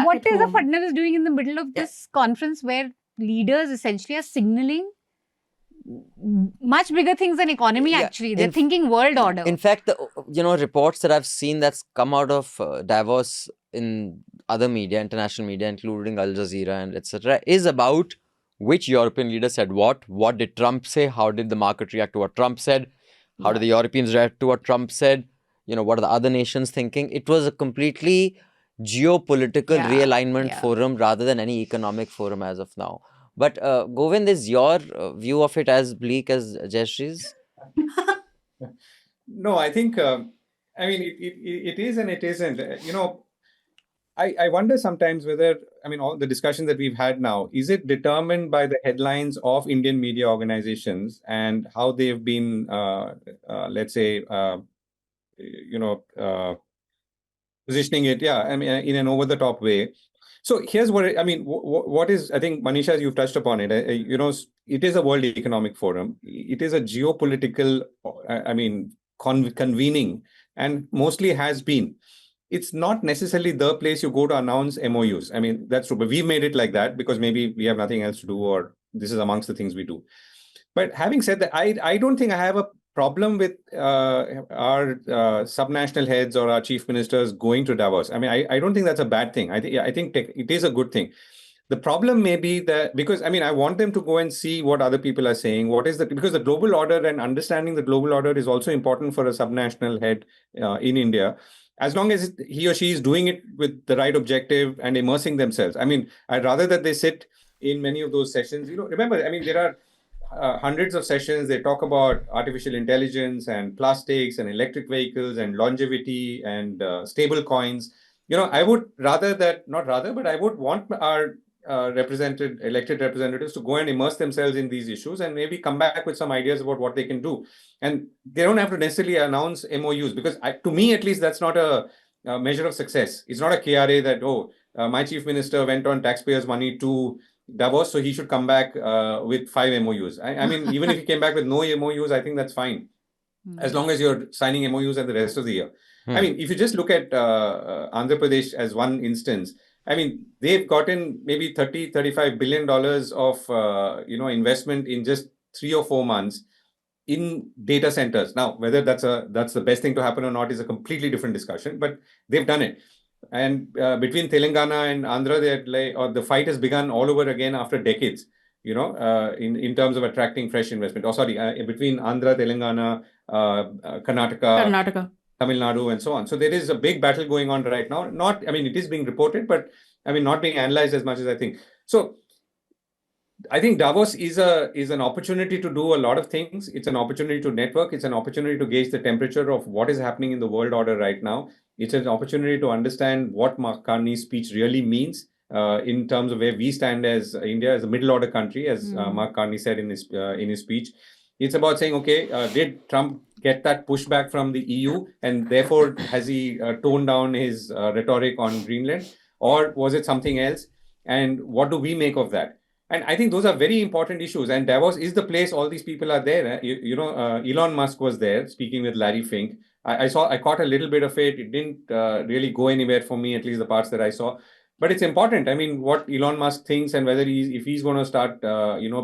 S2: What is the Fadnavis doing in the middle of this conference where leaders essentially are signaling much bigger things than economy, actually. They're thinking world order.
S1: In fact, the reports that I've seen that's come out of Davos in other media, international media, including Al Jazeera and etc., is about which European leader said what did Trump say, how did the market react to what Trump said, how did the Europeans react to what Trump said, what are the other nations thinking. It was a completely geopolitical realignment forum rather than any economic forum as of now. But Govind, is your view of it as bleak as Jayashree's?
S4: No, I think, it is and it isn't. I wonder sometimes whether, all the discussion that we've had now, is it determined by the headlines of Indian media organizations and how they've been, positioning it, in an over-the-top way. So here's what what is, I think, Manisha, you've touched upon it. It is a World Economic Forum. It is a geopolitical, convening, and mostly has been. It's not necessarily the place you go to announce MoUs. That's true, but we've made it like that because maybe we have nothing else to do or this is amongst the things we do. But having said that, I don't think I have a problem with our subnational heads or our chief ministers going to Davos. I mean, I don't think that's a bad thing. I think it is a good thing. The problem may be that, because I mean, I want them to go and see what other people are saying. Because the global order and understanding the global order is also important for a subnational head in India, as long as he or she is doing it with the right objective and immersing themselves. I mean, I'd rather that they sit in many of those sessions. Remember, I mean, there are hundreds of sessions. They talk about artificial intelligence and plastics and electric vehicles and longevity and stable coins. I would I would want our elected representatives to go and immerse themselves in these issues and maybe come back with some ideas about what they can do. And they don't have to necessarily announce MOUs, because to me, at least, that's not a measure of success. It's not a KRA that, my chief minister went on taxpayers' money to Davos, so he should come back with 5 MOUs. I mean, even if he came back with no MOUs, I think that's fine, as long as you're signing MOUs at the rest of the year. I mean, if you just look at Andhra Pradesh as one instance, I mean, they've gotten maybe $35 billion of investment in just 3 or 4 months in data centers. Now, whether that's the best thing to happen or not is a completely different discussion, but they've done it. And between Telangana and Andhra, the fight has begun all over again after decades, in terms of attracting fresh investment. Between Andhra, Telangana, Karnataka, Tamil Nadu, and so on. So there is a big battle going on right now. It is being reported, but not being analyzed as much as I think. So I think Davos is an opportunity to do a lot of things. It's an opportunity to network. It's an opportunity to gauge the temperature of what is happening in the world order right now. It's an opportunity to understand what Mark Carney's speech really means in terms of where we stand as India, as a middle order country, as Mark Carney said in his speech. It's about saying, okay, did Trump get that pushback from the EU, and therefore has he toned down his rhetoric on Greenland, or was it something else? And what do we make of that? And I think those are very important issues. And Davos is the place all these people are there. Elon Musk was there speaking with Larry Fink. I caught a little bit of it. It didn't really go anywhere for me, at least the parts that I saw. But it's important. I mean, what Elon Musk thinks and whether if he's going to start,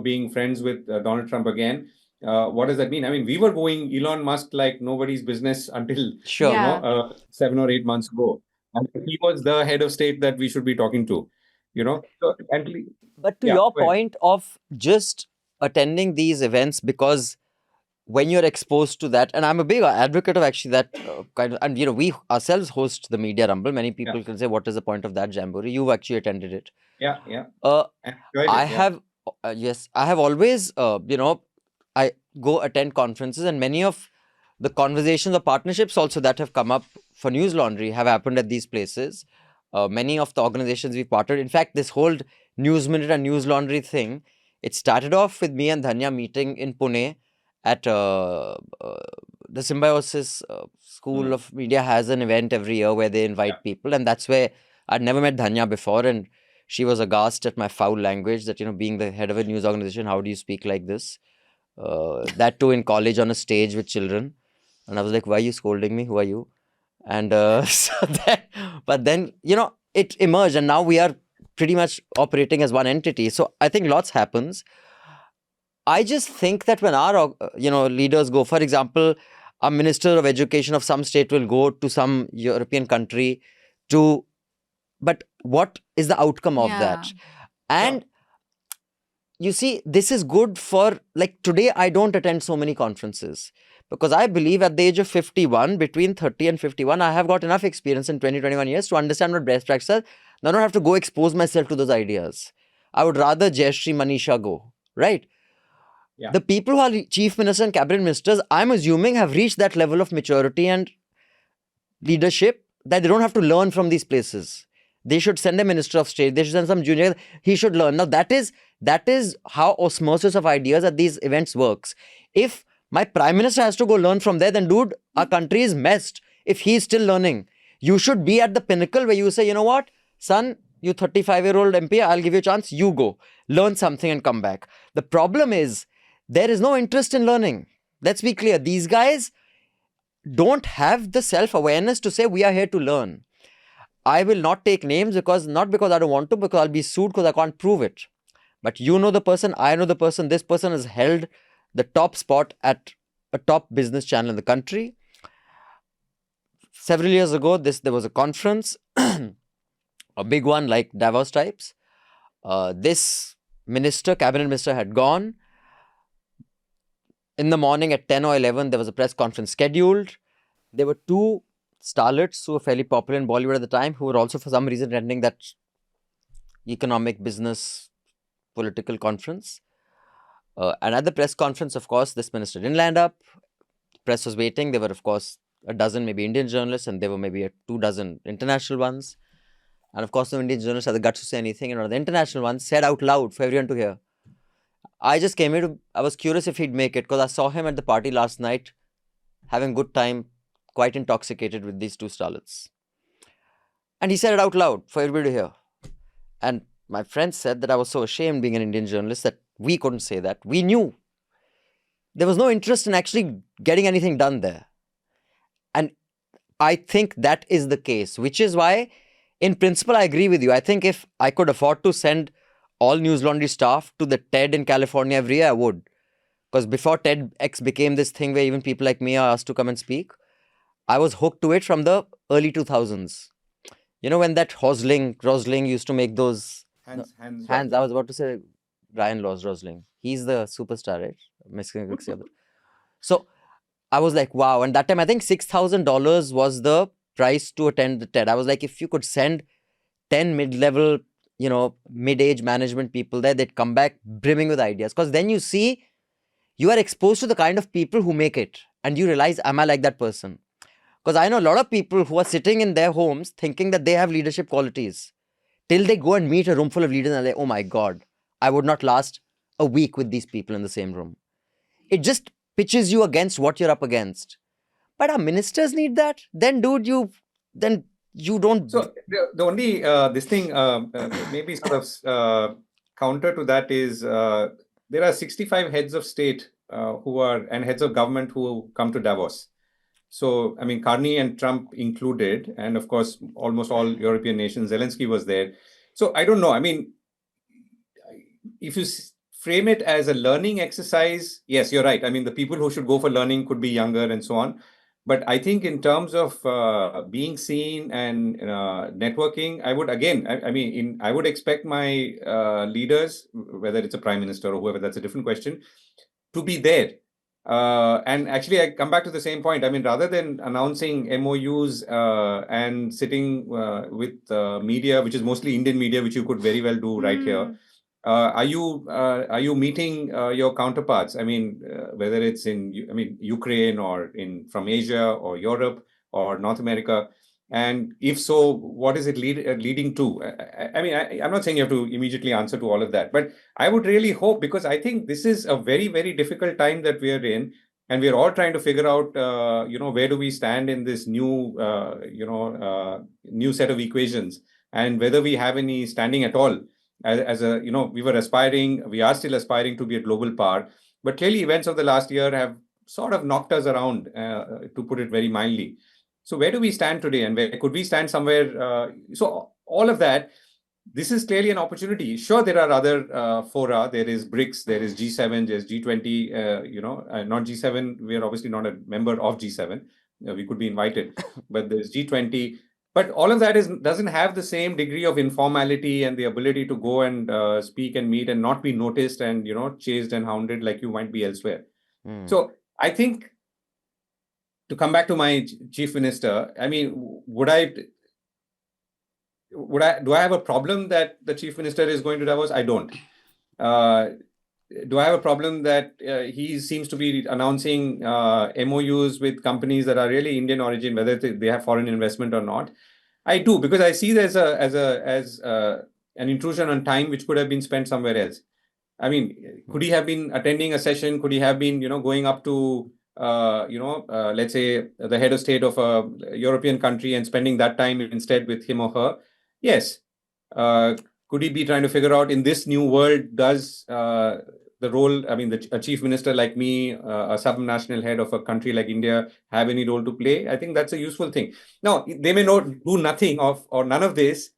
S4: being friends with Donald Trump again. What does that mean? I mean, we were going Elon Musk like nobody's business until 7 or 8 months ago. And he was the head of state that we should be talking to,
S1: But to your point of just attending these events, because when you're exposed to that, and I'm a big advocate of actually that kind of, and we ourselves host the Media Rumble. Many people can say, what is the point of that jamboree? You've actually attended it. I have always, I go attend conferences, and many of the conversations or partnerships also that have come up for Newslaundry have happened at these places. Many of the organizations we've partnered. In fact, this whole News Minute and Newslaundry thing, it started off with me and Dhanya meeting in Pune at the Symbiosis School of Media has an event every year where they invite people, and that's where I'd never met Dhanya before, and she was aghast at my foul language that, being the head of a news organization, how do you speak like this? That too in college on a stage with children. And I was like, why are you scolding me? Who are you? And but then, it emerged, and now we are pretty much operating as one entity. So I think lots happens. I just think that when our, leaders go, for example, a minister of education of some state will go to some European country but what is the outcome of that? And you see, this is good for, like today, I don't attend so many conferences because I believe at the age of 51, between 30 and 51, I have got enough experience in 20, 21 years to understand what best practices are. I don't have to go expose myself to those ideas. I would rather Jayashree, Manisha go, right? Yeah. The people who are chief ministers and cabinet ministers, I'm assuming have reached that level of maturity and leadership that they don't have to learn from these places. They should send a minister of state. They should send some junior. He should learn. Now, that is how osmosis of ideas at these events works. If my prime minister has to go learn from there, then dude, our country is messed if he's still learning. You should be at the pinnacle where you say, you know what, son, you 35-year-old MP, I'll give you a chance. You go. Learn something and come back. The problem is, there is no interest in learning. Let's be clear. These guys don't have the self-awareness to say, we are here to learn. I will not take names not because I don't want to, because I'll be sued because I can't prove it. But you know the person, I know the person, this person has held the top spot at a top business channel in the country. Several years ago, there was a conference, a big one like Davos types. This cabinet minister had gone. In the morning at 10 or 11, there was a press conference scheduled. There were two starlets who were fairly popular in Bollywood at the time, who were also for some reason attending that economic, business, political conference. And at the press conference, of course, this minister didn't land up. The press was waiting. There were, of course, a dozen maybe Indian journalists, and there were maybe 2 dozen international ones. And of course, no Indian journalists had the guts to say anything. And one of the international ones said out loud for everyone to hear. I just came here I was curious if he'd make it, because I saw him at the party last night having a good time, quite intoxicated with these two starlets. And he said it out loud for everybody to hear. And my friend said that I was so ashamed being an Indian journalist that we couldn't say that. We knew there was no interest in actually getting anything done there. And I think that is the case, which is why, in principle, I agree with you. I think if I could afford to send all Newslaundry staff to the TED in California every year, I would. Because before TEDx became this thing where even people like me are asked to come and speak, I was hooked to it from the early 2000s. You know, when that Rosling used to make those hands. I was about to say Ryan Rosling. He's the superstar, right? So I was like, wow. And that time, I think $6,000 was the price to attend the TED. I was like, if you could send 10 mid-level, mid-age management people there, they'd come back brimming with ideas. Because then you see, you are exposed to the kind of people who make it. And you realize, am I like that person? Because I know a lot of people who are sitting in their homes thinking that they have leadership qualities. Till they go and meet a room full of leaders and they're like, oh my God, I would not last a week with these people in the same room. It just pitches you against what you're up against. But our ministers need that? Then, dude, you don't...
S4: So the only, this thing, maybe sort of counter to that is, there are 65 heads of state and heads of government who come to Davos. So, I mean, Carney and Trump included, and of course, almost all European nations, Zelensky was there. So I don't know. I mean, if you frame it as a learning exercise, yes, you're right. I mean, the people who should go for learning could be younger and so on. But I think in terms of being seen and networking, I would, again, I would expect my leaders, whether it's a prime minister or whoever, that's a different question, to be there. And actually, I come back to the same point. I mean, rather than announcing MoUs and sitting with media, which is mostly Indian media, which you could very well do right here, are you meeting your counterparts? I mean, whether it's in Ukraine or from Asia or Europe or North America, and if so, what is it leading to? I'm not saying you have to immediately answer to all of that, but I would really hope, because I think this is a very, very difficult time that we are in, and we're all trying to figure out, where do we stand in this new, new set of equations, and whether we have any standing at all. We are still aspiring to be a global power, but clearly events of the last year have sort of knocked us around, to put it very mildly. So where do we stand today, and where could we stand somewhere? So all of that, this is clearly an opportunity. Sure, there are other fora. There is BRICS, there is G7, there's G20, not G7. We are obviously not a member of G7. We could be invited, but there's G20. But all of that doesn't have the same degree of informality and the ability to go and speak and meet and not be noticed and, chased and hounded like you might be elsewhere. So I think, to come back to my chief minister, I mean, do I have a problem that the chief minister is going to Davos? I don't. Do I have a problem that he seems to be announcing MOUs with companies that are really Indian origin, whether they have foreign investment or not? I do, because I see this as an intrusion on time which could have been spent somewhere else. I mean, could he have been attending a session? Could he have been, going up to let's say the head of state of a European country and spending that time instead with him or her? Yes. Could he be trying to figure out, in this new world, does the role, a chief minister like me, a subnational head of a country like India, have any role to play? I think that's a useful thing. Now, they may not do nothing or none of this,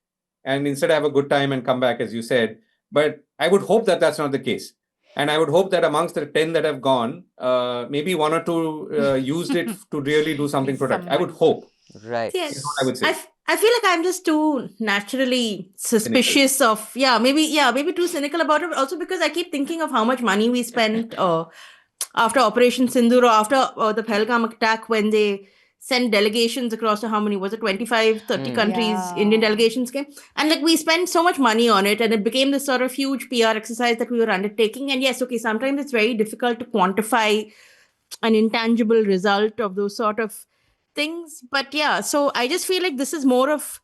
S4: and instead have a good time and come back, as you said. But I would hope that that's not the case. And I would hope that amongst the 10 that have gone, maybe one or two used it to really do something productive. I would hope.
S1: Right.
S3: Yes.
S4: Is what I would say.
S3: I feel like I'm just too naturally suspicious of, maybe too cynical about it. Also because I keep thinking of how much money we spent after Operation Sindoor or after the Pahalgam attack, when they sent delegations across to how many, was it 25, 30 countries,
S2: Yeah.
S3: Indian delegations came. And like we spent so much money on it, and it became this sort of huge PR exercise that we were undertaking. And yes, okay, sometimes it's very difficult to quantify an intangible result of those sort of things. But yeah, so I just feel like this is more of,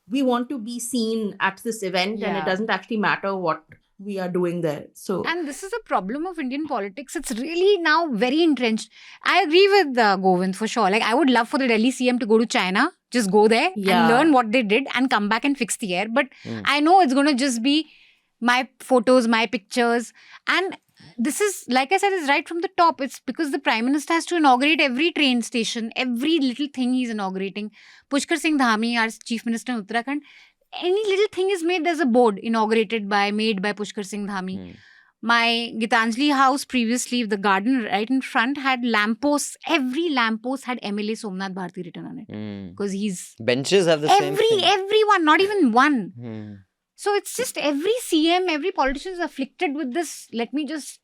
S3: we want to be seen at this event, and it
S2: Yeah.
S3: doesn't actually matter what we are doing there. So
S2: And this is a problem of Indian politics. It's really now very entrenched. I agree with Govind for sure. Like, I would love for the Delhi CM to go to China, just go there
S3: Yeah.
S2: and learn what they did and come back and fix the air. But I know it's going to just be my photos, my pictures. And this is, like I said, is right from the top. It's because the Prime Minister has to inaugurate every train station, every little thing he's inaugurating. Pushkar Singh Dhami, our Chief Minister in Uttarakhand, any little thing is made, there's a board made by Pushkar Singh Dhami. My Gitanjali house previously, the garden right in front had lampposts. Every lamppost had MLA Somnath Bharti written on it. Because he's...
S1: Benches have the same thing.
S2: Everyone, not even one.
S1: Hmm.
S2: So it's just every CM, every politician is afflicted with this. Let me just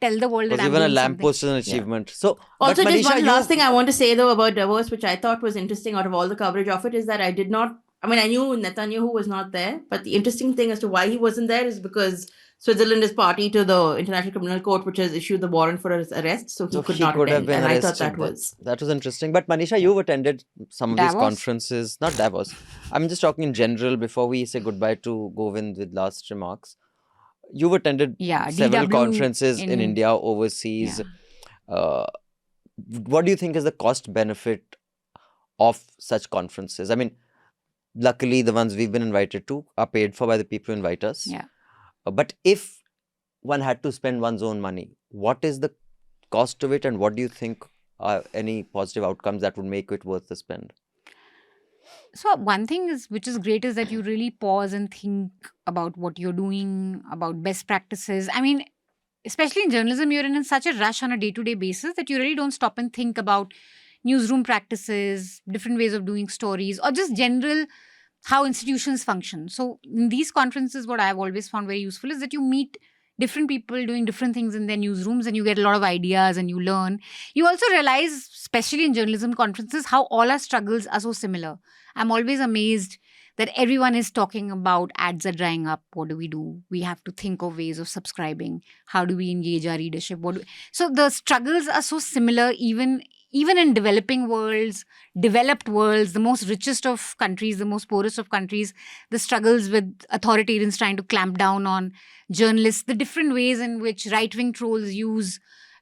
S2: tell the world that
S1: Because
S2: I'm
S1: even a
S2: doing
S1: lamppost is an
S2: something.
S1: achievement. So,
S3: also,
S1: but
S3: just
S1: Manisha,
S3: one last thing I want to say though about Davos, which I thought was interesting out of all the coverage of it, is that I knew Netanyahu was not there, but the interesting thing as to why he wasn't there is because Switzerland is party to the International Criminal Court, which has issued the warrant for his arrest, so he could not
S1: have
S3: attend.
S1: been
S3: And I thought
S1: arrested. That was interesting. But Manisha, you've attended some of these
S2: Davos?
S1: conferences, not Davos. I'm just talking in general before we say goodbye to Govind with last remarks. You've attended
S2: Yeah,
S1: several
S2: DW
S1: conferences in
S2: in-
S1: India, overseas. What do you think is the cost benefit of such conferences? I mean, luckily the ones we've been invited to are paid for by the people who invite us.
S2: Yeah.
S1: But if one had to spend one's own money, what is the cost of it, and what do you think are any positive outcomes that would make it worth the spend?
S2: So one thing which is great is that you really pause and think about what you're doing, about best practices. I mean, especially in journalism, you're in such a rush on a day-to-day basis that you really don't stop and think about newsroom practices, different ways of doing stories, or just general how institutions function. So in these conferences, what I've always found very useful is that you meet different people doing different things in their newsrooms, and you get a lot of ideas and you learn. You also realize, especially in journalism conferences, how all our struggles are so similar. I'm always amazed that everyone is talking about ads are drying up. What do? We have to think of ways of subscribing. How do we engage our readership? So the struggles are so similar, even in developing worlds, developed worlds, the most richest of countries, the most poorest of countries, the struggles with authoritarians trying to clamp down on journalists, the different ways in which right-wing trolls use,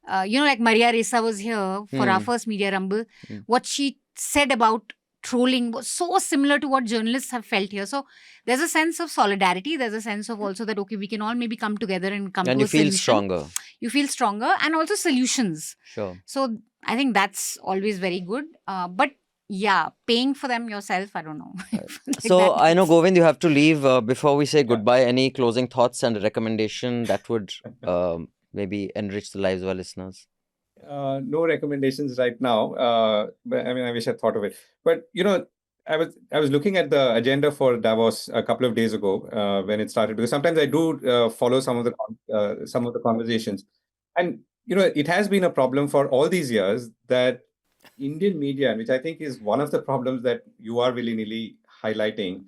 S2: like Maria Ressa was here for our first Media Rumble. What she said about trolling was so similar to what journalists have felt here. So there's a sense of solidarity. There's a sense of also that, okay, we can all maybe come together and come
S1: And
S2: to
S1: you
S2: a
S1: feel
S2: solution.
S1: stronger.
S2: You feel stronger, and also solutions.
S1: Sure.
S2: So I think that's always very good. But yeah, paying for them yourself, I don't know.
S1: So I know, Govind, you have to leave. Before we say goodbye, any closing thoughts and a recommendation that would maybe enrich the lives of our listeners?
S4: No recommendations right now. But I mean, I wish I thought of it. But I was looking at the agenda for Davos a couple of days ago when it started, because sometimes I do follow some of the conversations, and it has been a problem for all these years that Indian media, which I think is one of the problems that you are willy-nilly highlighting,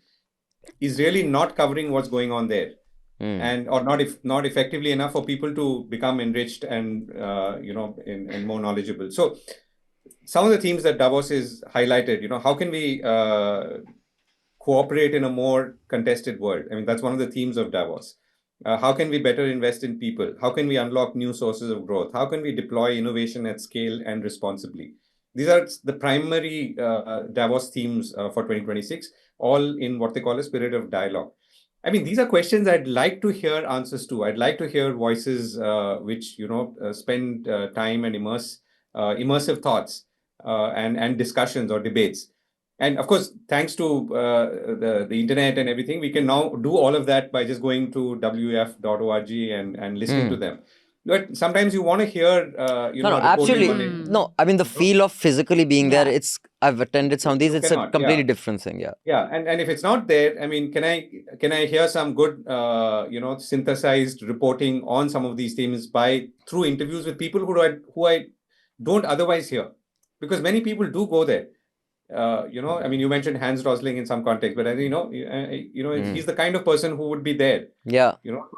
S4: is really not covering what's going on there. And or not effectively enough for people to become enriched and and more knowledgeable. So some of the themes that Davos is highlighted, how can we cooperate in a more contested world? I mean, that's one of the themes of Davos. How can we better invest in people? How can we unlock new sources of growth? How can we deploy innovation at scale and responsibly? These are the primary Davos themes for 2026, all in what they call a spirit of dialogue. I mean, these are questions I'd like to hear answers to. I'd like to hear voices which spend time and immersive thoughts and discussions or debates. And of course, thanks to the internet and everything, we can now do all of that by just going to wef.org and listening to them. But sometimes you want to hear,
S1: No,
S4: a
S1: no,
S4: report
S1: absolutely.
S4: on it.
S1: No, I mean, the feel of physically being there,
S3: Yeah.
S1: I've attended some of these,
S4: You
S1: it's a
S4: cannot,
S1: completely
S4: yeah.
S1: different thing, yeah.
S4: Yeah, and if it's not there, I mean, can I hear some good, synthesized reporting on some of these themes through interviews with people who I don't otherwise hear, because many people do go there. I mean, you mentioned Hans Rosling in some context, but I think, he's the kind of person who would be there.
S1: Yeah.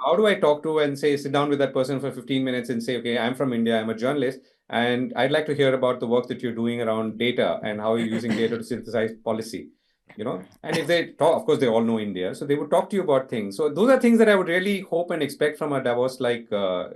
S4: How do I talk to and sit down with that person for 15 minutes and say, okay, I'm from India, I'm a journalist, and I'd like to hear about the work that you're doing around data and how you're using data to synthesize policy. And if they talk, of course, they all know India, so they would talk to you about things. So those are things that I would really hope and expect from a Davos-like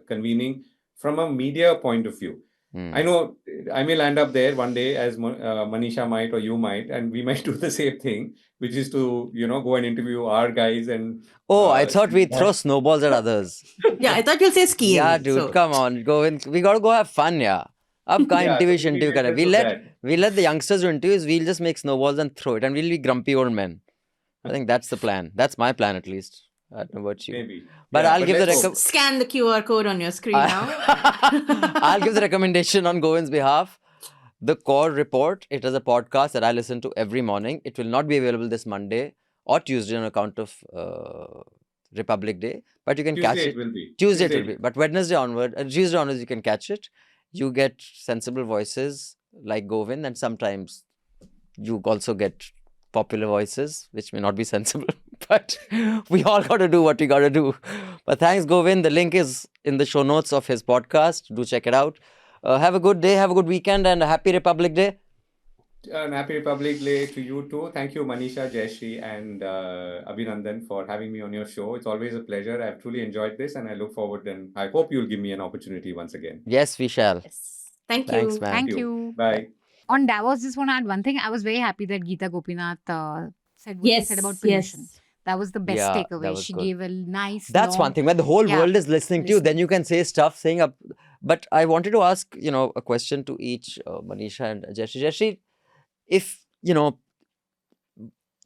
S4: convening from a media point of view. I know I may land up there one day, as Manisha might, or you might, and we might do the same thing, which is to, go and interview our guys and.
S1: Oh, I thought we'd throw snowballs at others.
S3: Yeah, I thought you'll say skiing.
S1: Yeah, dude,
S3: so-
S1: come on, Govind. We gotta go have fun, yeah. Ab kahan
S4: Yeah,
S1: interview
S4: so maybe
S1: interview
S4: we'll
S1: kare.
S4: just do
S1: We let the youngsters do interviews. We'll just make snowballs and throw it, and we'll be grumpy old men. I think that's the plan. That's my plan, at least. I don't know about you.
S4: Maybe.
S1: But
S4: Yeah,
S1: I'll give the
S4: let's hope.
S3: Scan the QR code on your screen now.
S1: I'll give the recommendation on Govind's behalf. The Core Report. It is a podcast that I listen to every morning. It will not be available this Monday or Tuesday on account of Republic Day, but you can catch
S4: Tuesday
S1: it.
S4: it will be.
S1: Tuesday it will be, but Wednesday onward, Tuesday onwards you can catch it. You get sensible voices like Govind, and sometimes you also get popular voices, which may not be sensible, but we all got to do what we got to do. But thanks, Govind. The link is in the show notes of his podcast. Do check it out. Have a good day, have a good weekend, and a happy Republic Day.
S4: And happy Republic Day to you too. Thank you, Manisha, Jayashree, and Abhinandan, for having me on your show. It's always a pleasure. I've truly enjoyed this, and I look forward, and I hope you'll give me an opportunity once again.
S1: Yes, we shall.
S3: Yes. Thank
S1: Thanks,
S3: you.
S1: man.
S2: Thank you.
S4: Bye.
S2: On Davos, just want to add one thing. I was very happy that Geeta Gopinath said what she said about pollution.
S3: yes.
S2: That was the best
S1: Yeah, that
S2: takeaway.
S1: was
S2: She
S1: good.
S2: gave a nice.
S1: That's
S2: long-
S1: one thing. When the whole
S2: Yeah.
S1: world is listening to you, then you can say stuff saying up. But I wanted to ask, a question to each, Manisha and Jayashree. Jayashree, if,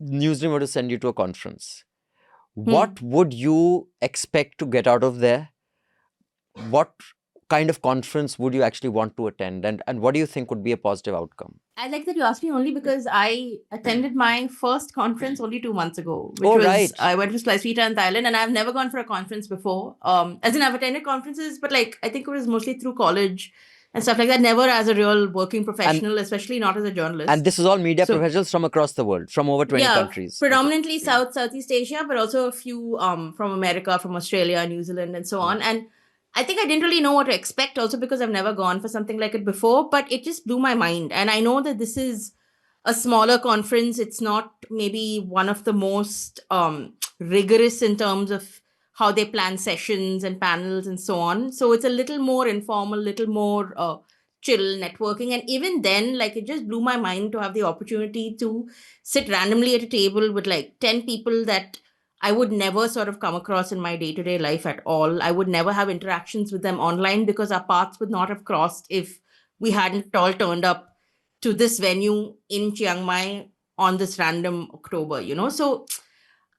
S1: Newsroom were to send you to a conference, what would you expect to get out of there? What kind of conference would you actually want to attend? And what do you think would be a positive outcome?
S3: I like that you asked me only because I attended my first conference only 2 months ago. Which
S1: Oh,
S3: was,
S1: right.
S3: I went to Slicevita in Thailand, and I've never gone for a conference before. As in, I've attended conferences, but I think it was mostly through college and stuff like that. Never as a real working professional, especially not as a journalist.
S1: And this is all media
S3: So-
S1: professionals from across the world, from over 20 countries.
S3: Predominantly Southeast Asia, but also a few from America, from Australia, New Zealand, and so on. And I think I didn't really know what to expect, also because I've never gone for something like it before, but it just blew my mind. And I know that this is a smaller conference. It's not maybe one of the most rigorous in terms of how they plan sessions and panels and so on. So it's a little more informal, little more chill networking. And even then, it just blew my mind to have the opportunity to sit randomly at a table with 10 people that I would never sort of come across in my day-to-day life at all. I would never have interactions with them online because our paths would not have crossed if we hadn't all turned up to this venue in Chiang Mai on this random October, So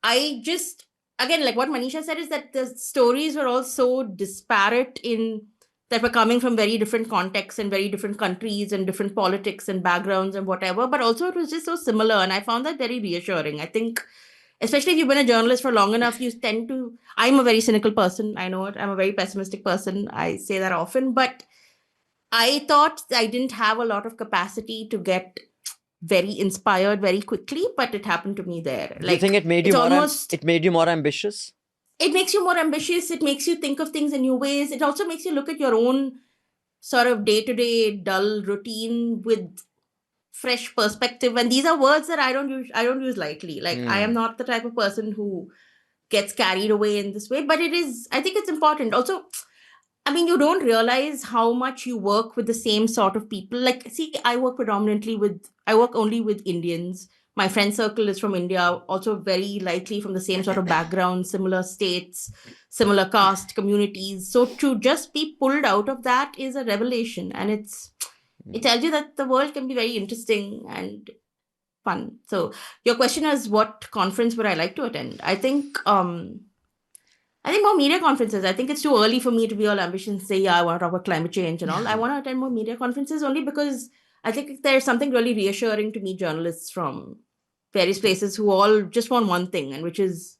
S3: I just, again, like what Manisha said, is that the stories were all so disparate in that were coming from very different contexts and very different countries and different politics and backgrounds and whatever, but also it was just so similar. And I found that very reassuring. I think, especially if you've been a journalist for long enough, you tend to, I'm a very cynical person. I know it. I'm a very pessimistic person. I say that often, but I thought I didn't have a lot of capacity to get very inspired very quickly, but it happened to me there.
S1: Do you think it made you more ambitious?
S3: It makes you more ambitious. It makes you think of things in new ways. It also makes you look at your own sort of day-to-day dull routine with fresh perspective. And these are words that I don't use lightly. I am not the type of person who gets carried away in this way, but I think it's important. Also, I mean, you don't realize how much you work with the same sort of people. I work only with Indians. My friend circle is from India, also very likely from the same sort of background, similar states, similar caste communities. So to just be pulled out of that is a revelation. And it tells you that the world can be very interesting and fun. So your question is, what conference would I like to attend? I think more media conferences. I think it's too early for me to be all ambitious and say, yeah, I want to talk about climate change and all. I want to attend more media conferences only because I think there's something really reassuring to meet journalists from various places who all just want one thing, and which is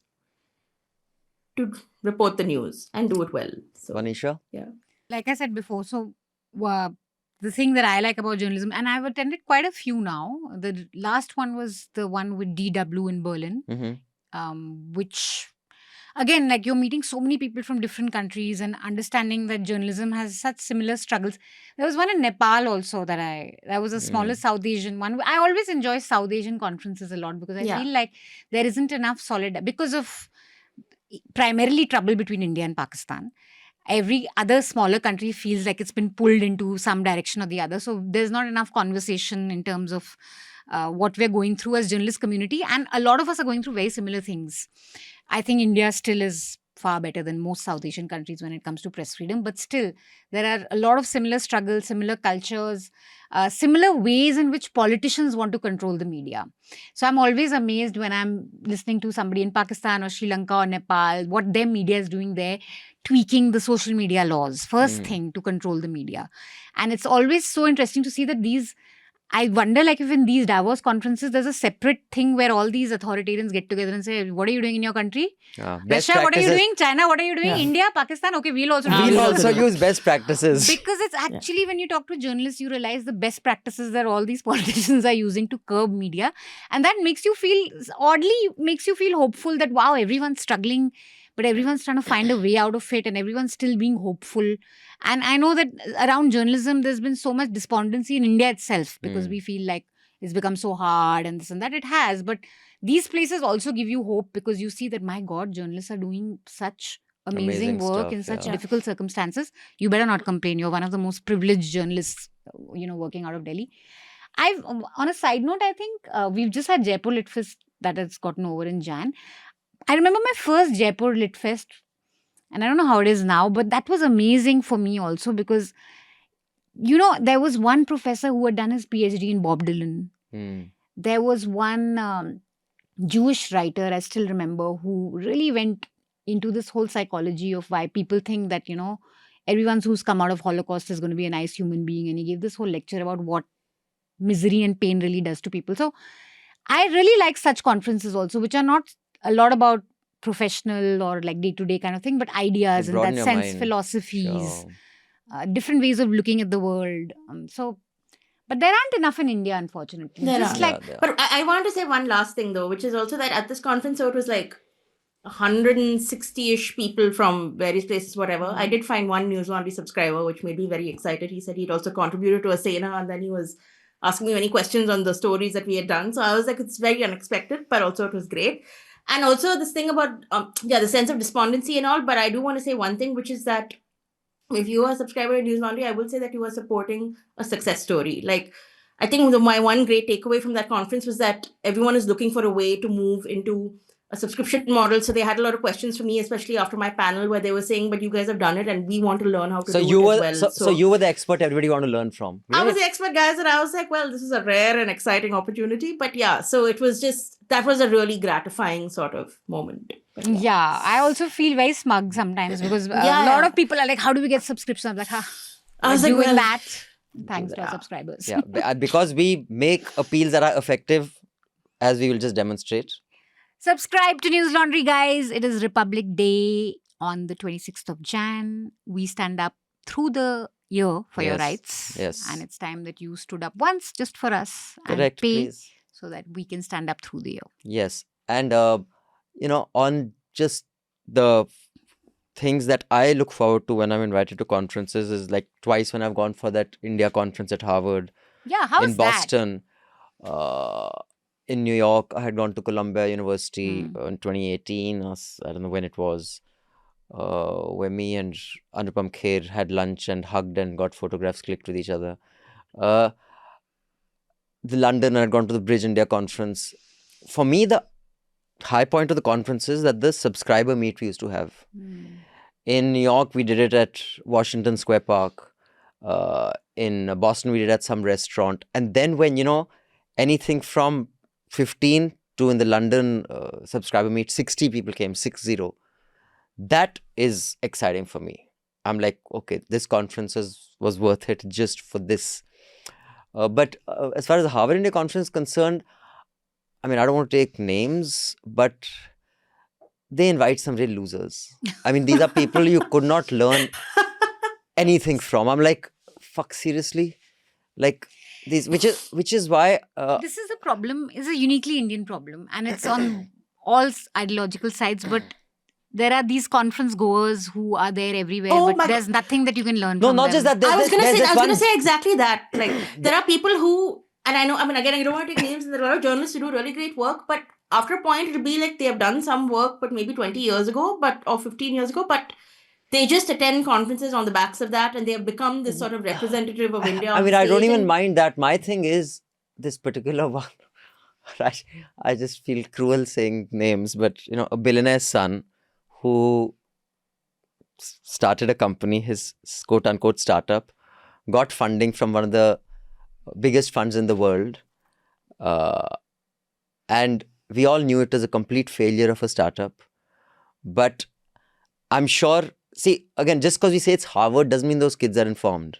S3: to report the news and do it well. So,
S1: Manisha?
S3: yeah.
S2: Like I said before, so the thing that I like about journalism, and I've attended quite a few now. The last one was the one with DW in Berlin, which, again, like you're meeting so many people from different countries and understanding that journalism has such similar struggles. There was one in Nepal also that was a smaller South Asian one. I always enjoy South Asian conferences a lot because I feel like there isn't enough because of primarily trouble between India and Pakistan. Every other smaller country feels like it's been pulled into some direction or the other. So there's not enough conversation in terms of what we're going through as journalist community. And a lot of us are going through very similar things. I think India still is far better than most South Asian countries when it comes to press freedom. But still, there are a lot of similar struggles, similar cultures, similar ways in which politicians want to control the media. So I'm always amazed when I'm listening to somebody in Pakistan or Sri Lanka or Nepal, what their media is doing there, tweaking the social media laws, first thing to control the media. And it's always so interesting to see that I wonder, like, if in these Davos conferences, there's a separate thing where all these authoritarians get together and say, what are you doing in your country? Russia, what are you doing? China, what are you doing? India, Pakistan, okay, we'll also do
S1: We'll
S2: this.
S1: also use best practices.
S2: Because it's actually, when you talk to journalists, you realize the best practices that all these politicians are using to curb media. And that makes you feel hopeful that, wow, everyone's struggling, but everyone's trying to find a way out of it and everyone's still being hopeful. And I know that around journalism, there's been so much despondency in India itself because we feel like it's become so hard and this and that. It has. But these places also give you hope because you see that, my God, journalists are doing such amazing work
S1: stuff,
S2: in such difficult circumstances. You better not complain. You're one of the most privileged journalists, working out of Delhi. On a side note, I think we've just had Jaipur Lit Fest that has gotten over in Jan. I remember my first Jaipur Lit Fest, and I don't know how it is now, but that was amazing for me also because, there was one professor who had done his PhD in Bob Dylan. There was one Jewish writer, I still remember, who really went into this whole psychology of why people think that, everyone who's come out of Holocaust is going to be a nice human being. And he gave this whole lecture about what misery and pain really does to people. So I really like such conferences also, which are not a lot about professional or like day-to-day kind of thing, but ideas in that sense,
S1: mind.
S2: philosophies, different ways of looking at the world. But there aren't enough in India, unfortunately.
S3: But I want to say one last thing though, which is also that at this conference, so it was like 160-ish people from various places, whatever. I did find one Newslaundry subscriber, which made me very excited. He said he'd also contributed to a Sena, and then he was asking me many questions on the stories that we had done. So I was like, it's very unexpected, but also it was great. And also this thing about, the sense of despondency and all. But I do want to say one thing, which is that if you are a subscriber to Newslaundry, I will say that you are supporting a success story. Like, I think my one great takeaway from that conference was that everyone is looking for a way to move into a subscription model. So they had a lot of questions for me, especially after my panel, where they were saying, but you guys have done it and we want to learn how to do it as well.
S1: So you were the expert everybody want to learn from.
S3: I was the expert, guys, and I was like, well, this is a rare and exciting opportunity. But yeah, so it was that was a really gratifying sort of moment.
S2: Yeah, I also feel very smug sometimes because a lot of people are like, how do we get subscription? I'm like, I was doing that. Thanks to our subscribers.
S1: Yeah, because we make appeals that are effective, as we will just demonstrate.
S2: Subscribe to Newslaundry, guys. It is Republic Day on the 26th of Jan. We stand up through the year for your rights.
S1: Yes.
S2: And it's time that you stood up once just for us.
S1: Correct,
S2: and pay
S1: please.
S2: So that we can stand up through the year.
S1: Yes. And, on just the things that I look forward to when I'm invited to conferences is like twice when I've gone for that India conference at Harvard.
S2: Yeah, how
S1: in Boston. In New York, I had gone to Columbia University in 2018. I don't know when it was, where me and Anupam Kher had lunch and hugged and got photographs clicked with each other. The London, I had gone to the Bridge India conference. For me, the high point of the conference is that the subscriber meet we used to have. In New York, we did it at Washington Square Park. In Boston, we did it at some restaurant. And then when, anything from 15 to in the London subscriber meet, 60 people came, 60. That is exciting for me. I'm like, okay, this conference was worth it just for this. But as far as the Harvard India Conference is concerned, I mean, I don't want to take names, but they invite some real losers. I mean, these are people you could not learn anything from. I'm like, fuck, seriously? Like, these, which is why...
S2: This is a problem, is a uniquely Indian problem, and it's on all ideological sides, but there are these conference goers who are there everywhere, but there's nothing that you can learn from
S1: not
S2: them.
S1: just that.
S3: I was going to say exactly that. Like, there are people who, and I know, I mean, again, I don't want to take names, and there are a lot of journalists who do really great work, but after a point, it'll be like they have done some work, but maybe 20 years ago, or 15 years ago, but they just attend conferences on the backs of that, and they have become this sort of representative of India.
S1: I mean, I don't even mind that. My thing is this particular one. I just feel cruel saying names, but a billionaire's son who started a company, his quote-unquote startup, got funding from one of the biggest funds in the world. And we all knew it was a complete failure of a startup. But I'm sure, see, again, just because we say it's Harvard doesn't mean those kids are informed.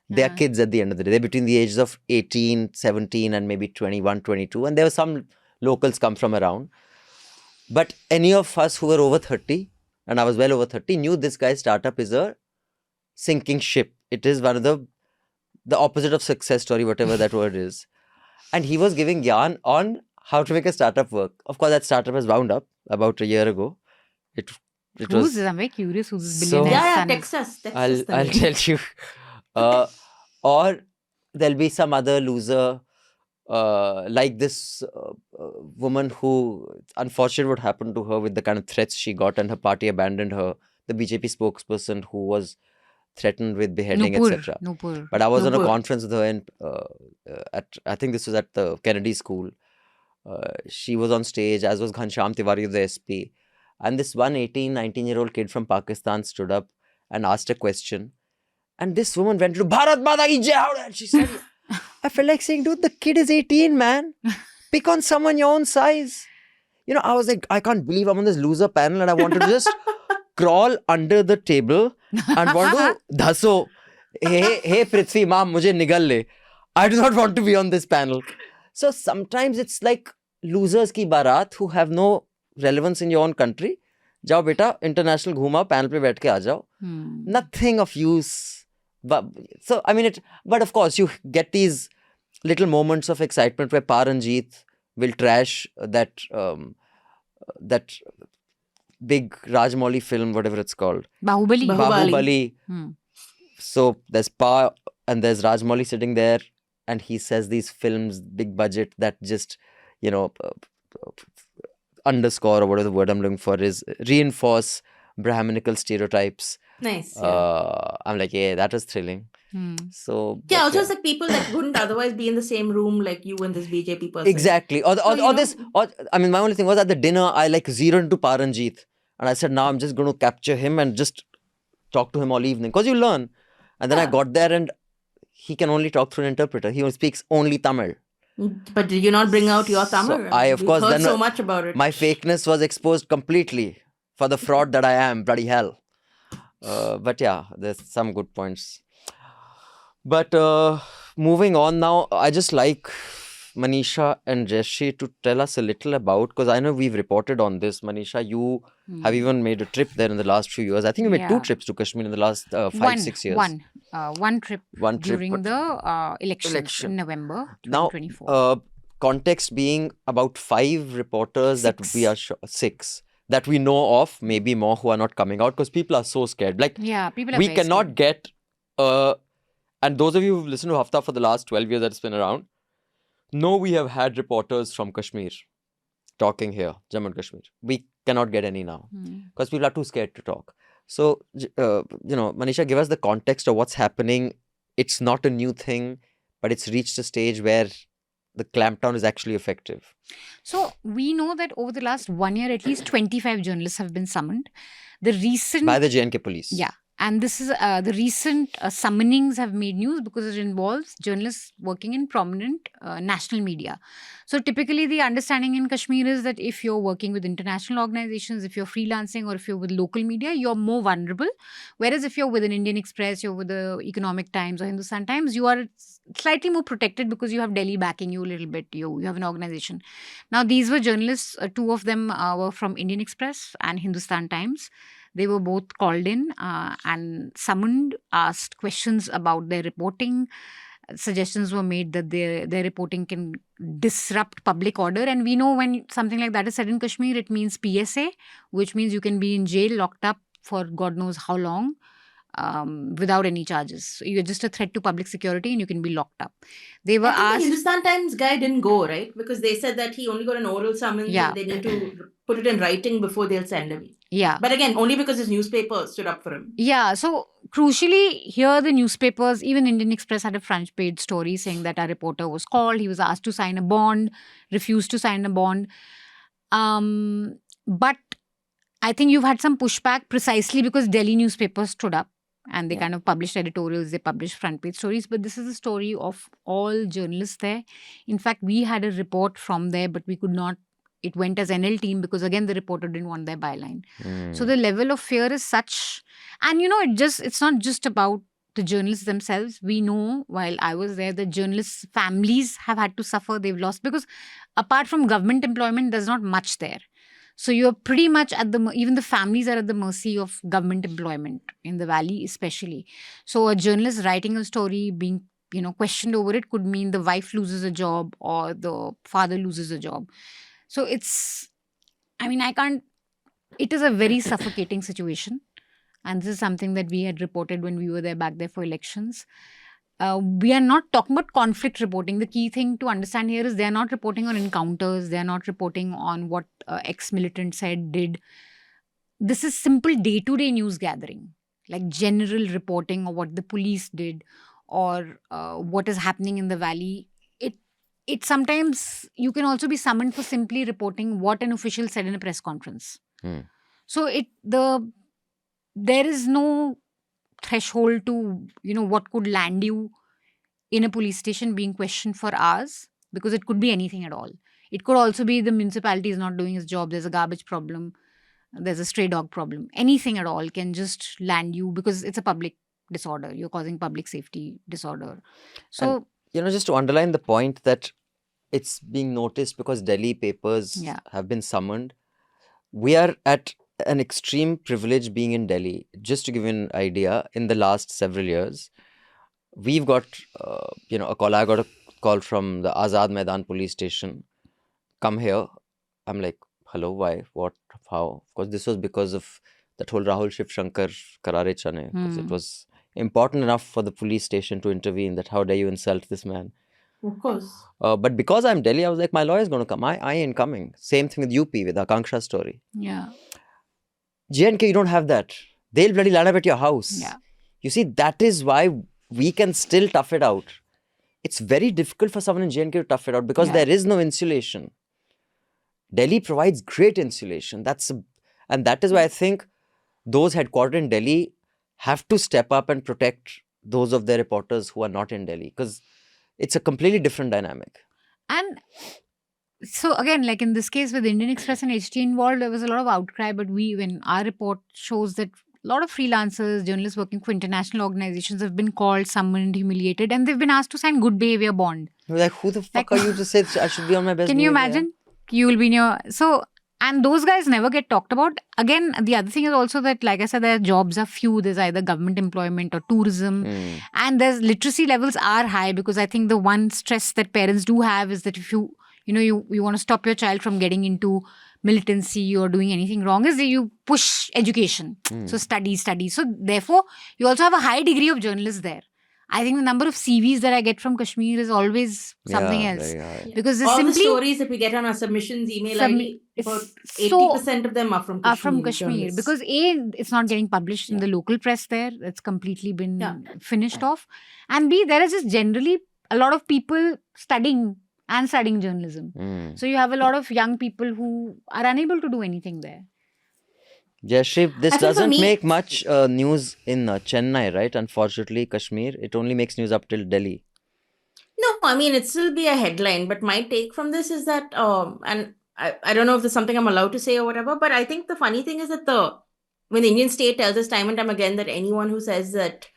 S1: They are kids at the end of the day. They're between the ages of 18, 17 and maybe 21, 22. And there were some locals come from around. But any of us who were over 30, and I was well over 30, knew this guy's startup is a sinking ship. It is one of the opposite of success story, whatever that word is. And he was giving yarn on how to make a startup work. Of course, that startup has wound up about a year ago. It
S2: Who's
S1: was...
S2: this? I'm very curious who's this
S1: So-
S2: billionaire
S3: Yeah,
S2: son is.
S3: Texas.
S1: I'll tell you. Or there'll be some other loser like this woman who, unfortunately, what happened to her with the kind of threats she got and her party abandoned her. The BJP spokesperson who was threatened with beheading, etc.
S2: Nupur.
S1: But I was on a
S3: Nupur.
S1: conference with her and I think this was at the Kennedy School. She was on stage, as was Ghanshyam Tiwari of the SP. And this one 18, 19-year-old kid from Pakistan stood up and asked a question. And this woman went to Bharat Mata ki Jai, and she said, I felt like saying, dude, the kid is 18, man. Pick on someone your own size. I was like, I can't believe I'm on this loser panel and I wanted to just crawl under the table and want to dhaso. Hey, Prithvi, ma'am, mujhe nigal le. I do not want to be on this panel. So sometimes it's like losers ki barat who have no relevance in your own country. Jao beta, international ghuma, panel pe baith ke aa jao. Nothing of use. But of course, you get these little moments of excitement where Paranjeet will trash that big Rajmouli film, whatever it's called.
S2: Bahubali.
S3: Bahubali.
S1: So there's Pa and there's Rajmouli sitting there and he says these films, big budget, that just, underscore, or whatever the word I'm looking for is, reinforce Brahminical stereotypes.
S3: Nice. Yeah.
S1: I'm like, yeah, that was thrilling. So
S3: Yeah,
S1: but,
S3: also it's like people that wouldn't otherwise be in the same room like you and this BJP person.
S1: exactly. Or my only thing was at the dinner, I zeroed into Paranjeet. And I said, now I'm just going to capture him and just talk to him all evening. Because you learn. And then I got there and he can only talk through an interpreter. He speaks only Tamil.
S3: But did you not bring out your Tamil?
S1: So I, of
S3: We've
S1: course,
S3: heard
S1: then
S3: so much about it.
S1: my fakeness was exposed completely for the fraud that I am. Bloody hell. But yeah, there's some good points. But moving on now, I just like Manisha and Jayashree to tell us a little about, because I know we've reported on this. Manisha, you have even made a trip there in the last few years. I think you made 2 trips to Kashmir in the last 5-6 years.
S2: One trip during the election in November 2024.
S1: Now, context being about 5 reporters
S2: 6.
S1: that we are 6 that we know of, maybe more who are not coming out because people are so scared. Like,
S2: People are
S1: we
S2: very
S1: cannot
S2: scared.
S1: get, and those of you who've listened to Hafta for the last 12 years that it's been around, know we have had reporters from Kashmir talking here, Jammu and Kashmir. We cannot get any now because people are too scared to talk. So, Manisha, give us the context of what's happening. It's not a new thing, but it's reached a stage where the clampdown is actually effective.
S2: So we know that over the last 1 year, at least 25 journalists have been summoned. The recent...
S1: By the JNK police.
S2: Yeah. And this is the recent summonings have made news because it involves journalists working in prominent national media. So typically the understanding in Kashmir is that if you're working with international organizations, if you're freelancing, or if you're with local media, you're more vulnerable. Whereas if you're with an Indian Express, you're with the Economic Times or Hindustan Times, you are slightly more protected because you have Delhi backing you a little bit. You have an organization. Now these were journalists. Two of them were from Indian Express and Hindustan Times. They were both called in and summoned, asked questions about their reporting. Suggestions were made that their reporting can disrupt public order. And we know when something like that is said in Kashmir, it means PSA, which means you can be in jail, locked up for God knows how long, without any charges. So you're just a threat to public security and you can be locked up. They were
S3: I think the
S2: asked...
S3: Hindustan Times guy didn't go, right? Because they said that he only got an oral summons
S2: Yeah.
S3: and they need to put it in writing before they'll send him.
S2: Yeah.
S3: But again, only because his newspaper stood up for him.
S2: Yeah. So crucially, here the newspapers, even Indian Express had a front page story saying that our reporter was called. He was asked to sign a bond, refused to sign a bond. But I think you've had some pushback precisely because Delhi newspapers stood up and they kind of published editorials, they published front page stories. But this is a story of all journalists there. In fact, we had a report from there, but we could not. It went as NL team because again, the reporter didn't want their byline. So the level of fear is such. And it's not just about the journalists themselves. We know while I was there, the journalists' families have had to suffer. They've lost because apart from government employment, there's not much there. So you're pretty much even the families are at the mercy of government employment in the valley, especially. So a journalist writing a story being, questioned over it could mean the wife loses a job or the father loses a job. So it is a very suffocating situation. And this is something that we had reported when we were back there for elections. We are not talking about conflict reporting. The key thing to understand here is they are not reporting on encounters. They are not reporting on what ex-militant said, did. This is simple day-to-day news gathering, like general reporting of what the police did or what is happening in the valley. It sometimes you can also be summoned for simply reporting what an official said in a press conference. So there is no threshold to what could land you in a police station being questioned for hours, because it could be anything at all. It could also be the municipality is not doing its job. There's a garbage problem. There's a stray dog problem. Anything at all can just land you because it's a public disorder. You're causing public safety disorder. So
S1: just to underline the point that it's being noticed because Delhi papers have been summoned. We are at an extreme privilege being in Delhi. Just to give you an idea, in the last several years, we've got, a call. I got a call from the Azad Maidan police station. Come here. I'm like, hello, why? What? How? Of course, this was because of that whole Rahul Shiv Shankar Karare Chane. Because it was important enough for the police station to intervene that how dare you insult this man.
S3: Of course.
S1: But because I'm Delhi, I was like, my lawyer's going to come. I ain't coming. Same thing with UP, with Akanksha's story.
S2: Yeah.
S1: JNK, you don't have that. They'll bloody land up at your house.
S2: Yeah.
S1: You see, that is why we can still tough it out. It's very difficult for someone in JNK to tough it out because there is no insulation. Delhi provides great insulation. And that is why I think those headquartered in Delhi have to step up and protect those of their reporters who are not in Delhi, because it's a completely different dynamic.
S2: And so again, like in this case with Indian Express and HT involved, there was a lot of outcry, but when our report shows that a lot of freelancers, journalists working for international organizations have been called, summoned, humiliated, and they've been asked to sign good behavior bond.
S1: Like, who the fuck are you to say I should be on my best
S2: Can you
S1: behavior?
S2: imagine? You will be in your... So, and those guys never get talked about. Again, the other thing is also that, like I said, their jobs are few. There's either government employment or tourism. And there's literacy levels are high, because I think the one stress that parents do have is that if you want to stop your child from getting into militancy or doing anything wrong, is that you push education. So study. So therefore, you also have a high degree of journalists there. I think the number of CVs that I get from Kashmir is always something else. Because
S3: all the stories that we get on our submissions email ID, about 80% of them are from Kashmir.
S2: Because A, it's not getting published in the local press there. It's completely been finished off. And B, there is just generally a lot of people studying journalism. So you have a lot of young people who are unable to do anything there.
S1: Jayashree, this
S3: I think for
S1: doesn't
S3: me,
S1: make much news in Chennai, right? Unfortunately, Kashmir. It only makes news up till Delhi.
S3: no, I mean, it'd still be a headline, but my take from this is that, and I don't know if there's something I'm allowed to say or whatever, but I think the funny thing is that when the Indian state tells us time and time again that anyone who says that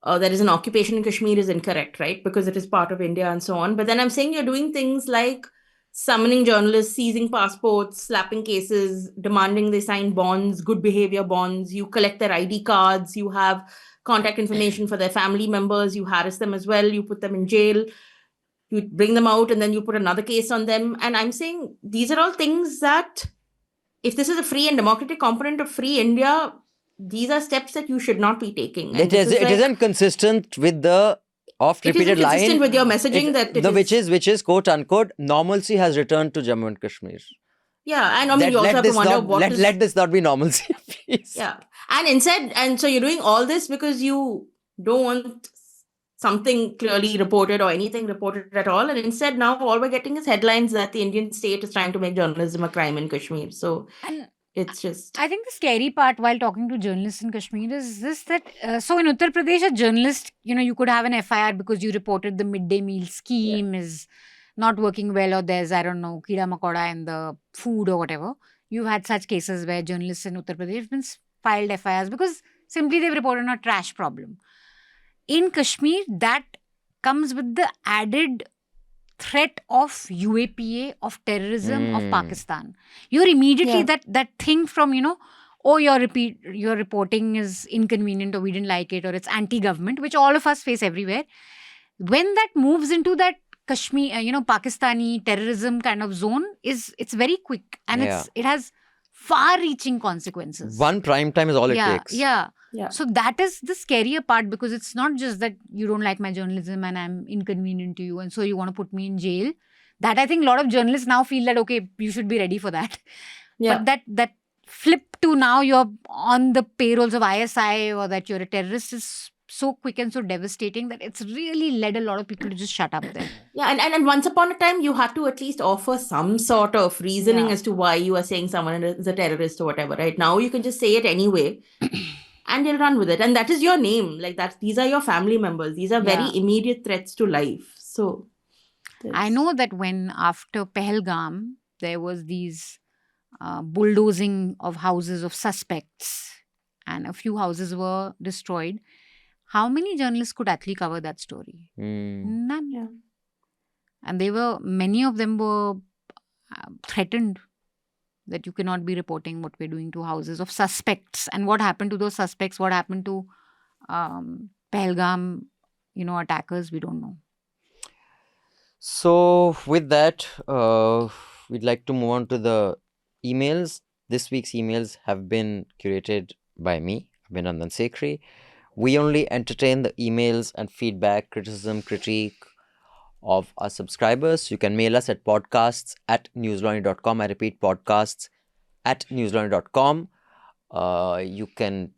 S3: there is an occupation in Kashmir is incorrect, right? Because it is part of India and so on. But then I'm saying you're doing things like summoning journalists, seizing passports, slapping cases, demanding they sign bonds, good behavior bonds. You collect their ID cards, you have contact information for their family members, you harass them as well, you put them in jail, you bring them out, and then you put another case on them. And I'm saying these are all things that, if this is a free and democratic component of free India, these are steps that you should not be taking. And
S1: It isn't consistent with the oft
S3: it isn't
S1: repeated
S3: consistent
S1: line.
S3: with your messaging that it is.
S1: Which is quote unquote normalcy has returned to Jammu and Kashmir.
S3: Yeah, and I mean, you also have to wonder
S1: let this not be normalcy, please.
S3: Yeah, and so you're doing all this because you don't want something clearly reported or anything reported at all, and instead now all we're getting is headlines that the Indian state is trying to make journalism a crime in Kashmir. So
S2: And
S3: it's just,
S2: I think the scary part while talking to journalists in Kashmir is this, that so in Uttar Pradesh, a journalist, you could have an FIR because you reported the midday meal scheme is not working well, or there's, I don't know, Kida Makoda in the food or whatever. You've had such cases where journalists in Uttar Pradesh have been filed FIRs because simply they've reported a trash problem. In Kashmir, that comes with the added threat of UAPA, of terrorism, of Pakistan. You're immediately that thing from, oh, your reporting is inconvenient, or we didn't like it, or it's anti-government, which all of us face everywhere. When that moves into that Kashmir, Pakistani terrorism kind of zone, it's very quick, and it has far-reaching consequences.
S1: One prime time is all it takes.
S2: Yeah. So that is the scarier part, because it's not just that you don't like my journalism and I'm inconvenient to you and so you want to put me in jail. That I think a lot of journalists now feel that, okay, you should be ready for that.
S3: yeah.
S2: But that flip to now you're on the payrolls of ISI, or that you're a terrorist, is so quick and so devastating that it's really led a lot of people to just shut up there.
S3: Yeah, and once upon a time, you had to at least offer some sort of reasoning as to why you are saying someone is a terrorist or whatever, right? Now you can just say it anyway. And you'll run with it. And that is your name. Like that, these are your family members. These are very immediate threats to life. So
S2: I know that when after Pahalgam, there was these bulldozing of houses of suspects, and a few houses were destroyed. How many journalists could actually cover that story? None.
S3: Yeah.
S2: And many of them were threatened that you cannot be reporting what we're doing to houses of suspects. And what happened to those suspects, what happened to Pahalgam, attackers, we don't know.
S1: So with that, we'd like to move on to the emails. This week's emails have been curated by me, Abhinandan Sekhri. We only entertain the emails and feedback, criticism, critique of our subscribers. You can mail us at podcasts@newslaundry.com. I repeat, podcasts@newslaundry.com. You can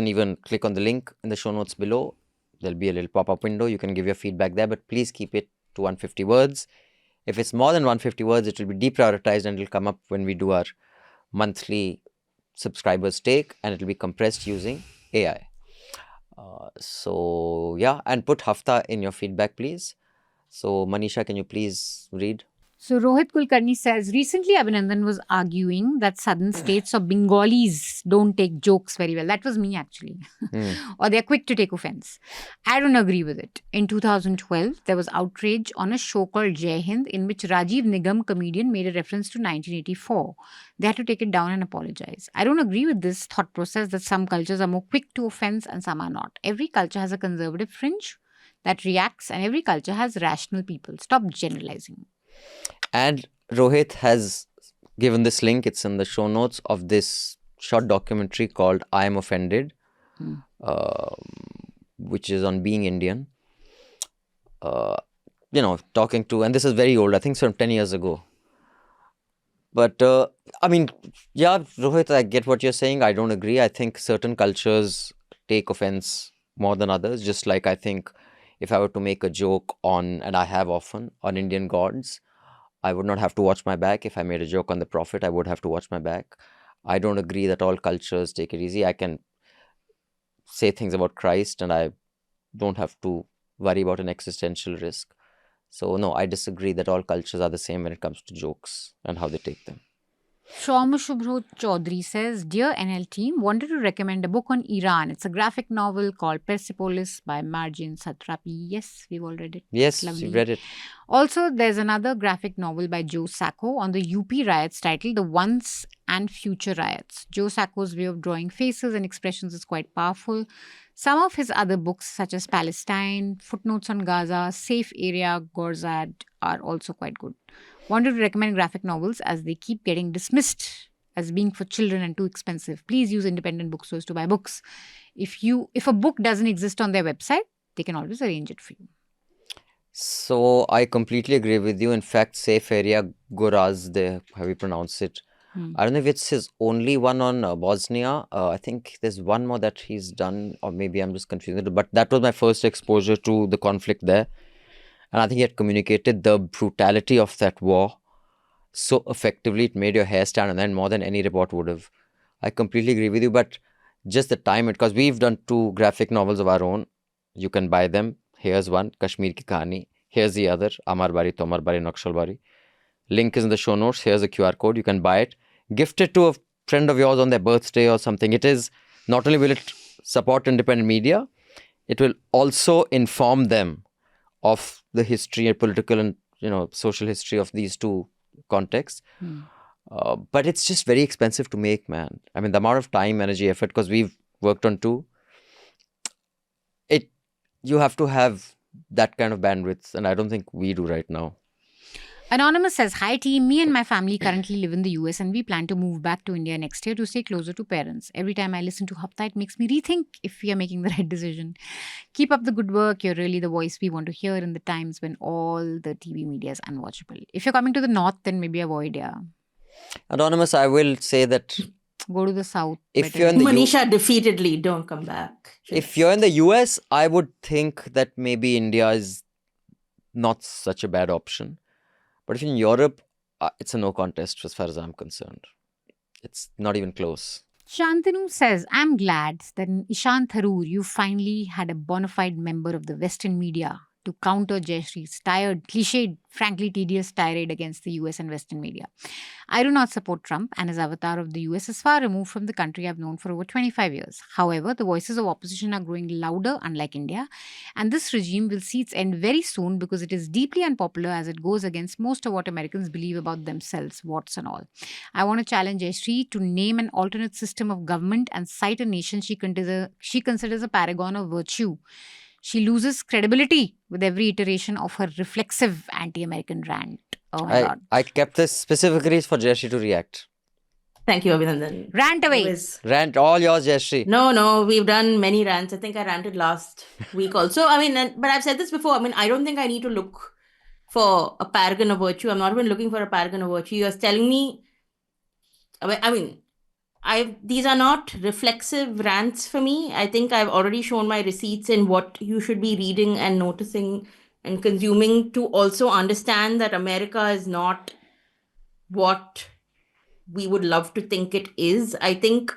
S1: even click on the link in the show notes below. There'll be a little pop-up window. You can give your feedback there, but please keep it to 150 words. If it's more than 150 words, it will be deprioritized and it will come up when we do our monthly subscribers take, and it will be compressed using AI. And put Hafta in your feedback, please. So, Manisha, can you please read?
S2: So, Rohit Kulkarni says, recently Abhinandan was arguing that southern states or Bengalis don't take jokes very well. That was me, actually. Or they're quick to take offense. I don't agree with it. In 2012, there was outrage on a show called Jai Hind, in which Rajiv Nigam, comedian, made a reference to 1984. They had to take it down and apologize. I don't agree with this thought process that some cultures are more quick to offense and some are not. Every culture has a conservative fringe that reacts, and every culture has rational people. Stop generalizing.
S1: And Rohit has given this link. It's in the show notes of this short documentary called I Am Offended, which is on being Indian. Talking to, and this is very old, I think it's from 10 years ago. But, Rohit, I get what you're saying. I don't agree. I think certain cultures take offense more than others. Just like I think if I were to make a joke on, and I have often, on Indian gods, I would not have to watch my back. If I made a joke on the Prophet, I would have to watch my back. I don't agree that all cultures take it easy. I can say things about Christ and I don't have to worry about an existential risk. So no, I disagree that all cultures are the same when it comes to jokes and how they take them.
S2: Shauma Shubhro Chaudhary says, Dear NL team, wanted to recommend a book on Iran. It's a graphic novel called Persepolis by Marjane Satrapi. Yes, we've all read it.
S1: Yes,
S2: Lovely.
S1: you read it.
S2: Also, there's another graphic novel by Joe Sacco on the UP riots titled The Once and Future Riots. Joe Sacco's way of drawing faces and expressions is quite powerful. Some of his other books, such as Palestine, Footnotes on Gaza, Safe Area, Gorzad, are also quite good. Wanted to recommend graphic novels as they keep getting dismissed as being for children and too expensive. Please use independent bookstores to buy books. If a book doesn't exist on their website, they can always arrange it for you.
S1: So I completely agree with you. In fact, Safe Area Gorazde, how you pronounce it. I don't know if it's his only one on Bosnia. I think there's one more that he's done, or maybe I'm just confused. But that was my first exposure to the conflict there. And I think he had communicated the brutality of that war so effectively, it made your hair stand on end more than any report would have. I completely agree with you, but just the time, because we've done 2 graphic novels of our own. You can buy them. Here's one, Kashmir Ki Kahani. Here's the other, Amar Bari, Tomar Bari, Nakshal Bari. Link is in the show notes. Here's a QR code. You can buy it. Gift it to a friend of yours on their birthday or something. It is, not only will it support independent media, it will also inform them of the history and political and social history of these 2 contexts. But it's just very expensive to make, man. I mean, the amount of time, energy, effort, because we've worked on 2, you have to have that kind of bandwidth, and I don't think we do right now.
S2: Anonymous says, Hi team, me and my family currently live in the US and we plan to move back to India next year to stay closer to parents. Every time I listen to Hafta, it makes me rethink if we are making the right decision. Keep up the good work. You're really the voice we want to hear in the times when all the TV media is unwatchable. If you're coming to the north, then maybe avoid, yeah.
S1: Anonymous, I will say that
S2: go to the south.
S1: If you're in the
S3: Manisha, defeatedly, don't come back.
S1: If you're in the US, I would think that maybe India is not such a bad option. But if you're in Europe, it's a no contest as far as I'm concerned. It's not even close.
S2: Shantanu says, I'm glad that in Ishan Tharoor, you finally had a bona fide member of the Western media to counter Jayashree's tired, cliched, frankly tedious tirade against the US and Western media. I do not support Trump, and his avatar of the US is far removed from the country I've known for over 25 years. However, the voices of opposition are growing louder, unlike India, and this regime will see its end very soon because it is deeply unpopular as it goes against most of what Americans believe about themselves, warts and all. I want to challenge Jayashree to name an alternate system of government and cite a nation she considers a paragon of virtue. She loses credibility with every iteration of her reflexive anti-American rant. Oh my God.
S1: I kept this specifically for Jayashree to react.
S3: Thank you, Abhinandan.
S2: Rant away.
S3: Always.
S1: Rant, all yours, Jayashree.
S3: No, we've done many rants. I think I ranted last week also. I mean, but I've said this before. I mean, I don't think I need to look for a paragon of virtue. I'm not even looking for a paragon of virtue. You're telling me, these are not reflexive rants for me. I think I've already shown my receipts in what you should be reading and noticing and consuming to also understand that America is not what we would love to think it is. I think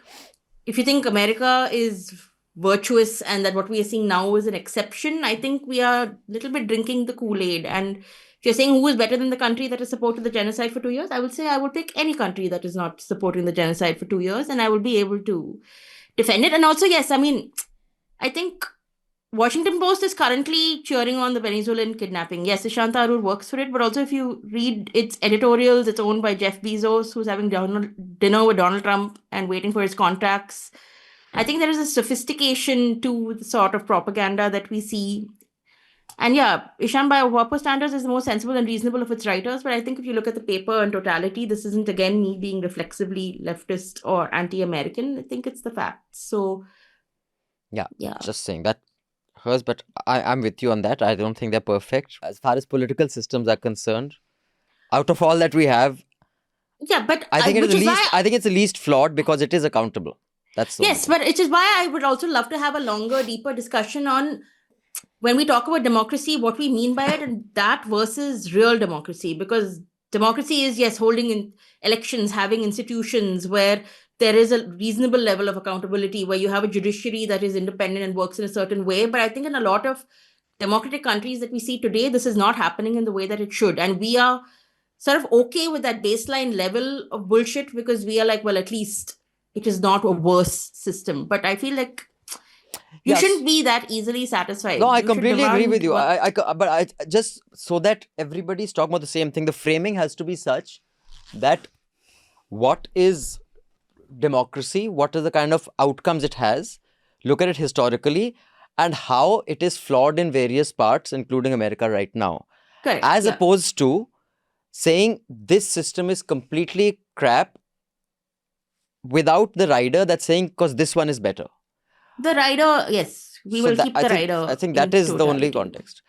S3: if you think America is virtuous and that what we are seeing now is an exception, I think we are a little bit drinking the Kool-Aid. And if you're saying who is better than the country that has supported the genocide for 2 years, I would say I would pick any country that is not supporting the genocide for 2 years and I will be able to defend it. And also, yes, I mean, I think Washington Post is currently cheering on the Venezuelan kidnapping. Yes, Ishan Tharoor works for it, but also if you read its editorials, it's owned by Jeff Bezos, who's having dinner with Donald Trump and waiting for his contracts. I think there is a sophistication to the sort of propaganda that we see. And yeah, Ishan by WAPO standards is the most sensible and reasonable of its writers. But I think if you look at the paper in totality, this isn't again me being reflexively leftist or anti-American. I think it's the facts. So
S1: yeah. Just saying that hers, but I'm with you on that. I don't think they're perfect. As far as political systems are concerned, out of all that we have,
S3: but
S1: I think it's the least flawed because it is accountable. That's
S3: yes, but it is why I would also love to have a longer, deeper discussion on when we talk about democracy, what we mean by it, and that versus real democracy. Because democracy is, yes, holding in elections, having institutions where there is a reasonable level of accountability where you have a judiciary that is independent and works in a certain way. But I think in a lot of democratic countries that we see today, this is not happening in the way that it should. And we are sort of okay with that baseline level of bullshit because we are like, well, at least it is not a worse system. But I feel like you
S1: Yes.
S3: shouldn't be that easily satisfied.
S1: No, I
S3: You should
S1: completely agree
S3: demand
S1: with you.
S3: what-
S1: But I just so that everybody's talking about the same thing, the framing has to be such that what is democracy, what are the kind of outcomes it has, look at it historically, and how it is flawed in various parts, including America right now.
S3: Correct.
S1: As
S3: yeah.
S1: opposed to saying this system is completely crap without the rider that's saying because this one is better.
S3: The rider, yes, we
S1: So
S3: will
S1: that-
S3: keep the rider.
S1: I think
S3: in
S1: that is the only
S3: totality.
S1: context.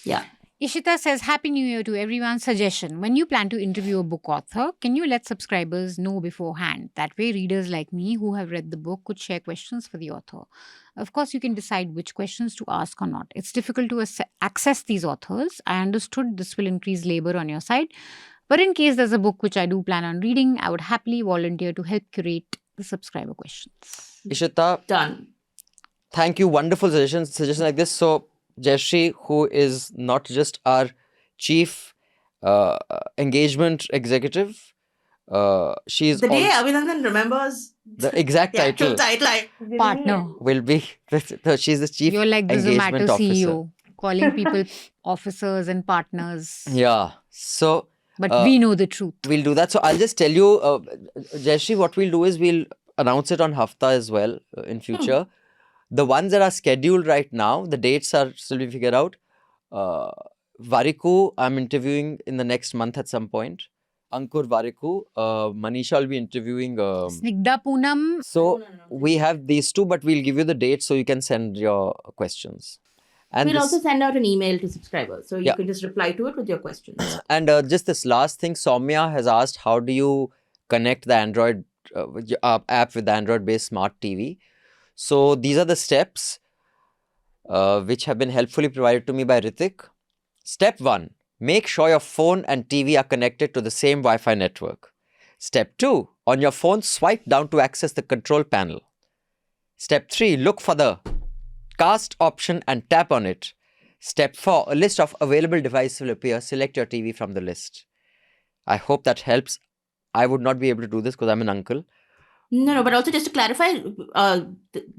S3: Yeah.
S2: Ishita says, Happy New Year to everyone. Suggestion. When you plan to interview a book author, can you let subscribers know beforehand? That way, readers like me who have read the book could share questions for the author. Of course, you can decide which questions to ask or not. It's difficult to access these authors. I understood this will increase labor on your side. But in case there's a book which I do plan on reading, I would happily volunteer to help curate the subscriber questions.
S1: Ishita,
S3: Done.
S1: thank you. Wonderful suggestions like this. So, Jayashree, who is not just our chief engagement executive, she's
S3: The day
S1: also
S3: Abhinandan remembers
S1: the exact
S3: the actual
S1: title
S3: title.
S2: Partner.
S1: will be, she's the chief
S2: You're like the
S1: engagement
S2: Zomato
S1: officer.
S2: CEO, calling people officers and partners.
S1: Yeah. So,
S2: But we know the truth.
S1: we'll do that. So, I'll just tell you, Jayashree, what we'll do is we'll announce it on Hafta as well in future. The ones that are scheduled right now, the dates are still to be figured out. Variku, I'm interviewing in the next month at some point. Ankur Variku. Manisha will be interviewing.
S2: Snigdha Poonam.
S1: So we have these two, but we'll give you the dates so you can send your questions. And
S3: We'll
S1: this-
S3: also send out an email to subscribers. So you
S1: Yeah.
S3: can just reply to it with your questions.
S1: And just this last thing, Soumya has asked, how do you connect the Android app with the Android-based smart TV? So these are the steps which have been helpfully provided to me by Ritik. Step 1, make sure your phone and TV are connected to the same Wi-Fi network. Step 2, on your phone, swipe down to access the control panel. Step 3, look for the cast option and tap on it. Step 4, a list of available devices will appear. Select your TV from the list. I hope that helps. I would not be able to do this because I'm an uncle.
S3: No, but also just to clarify,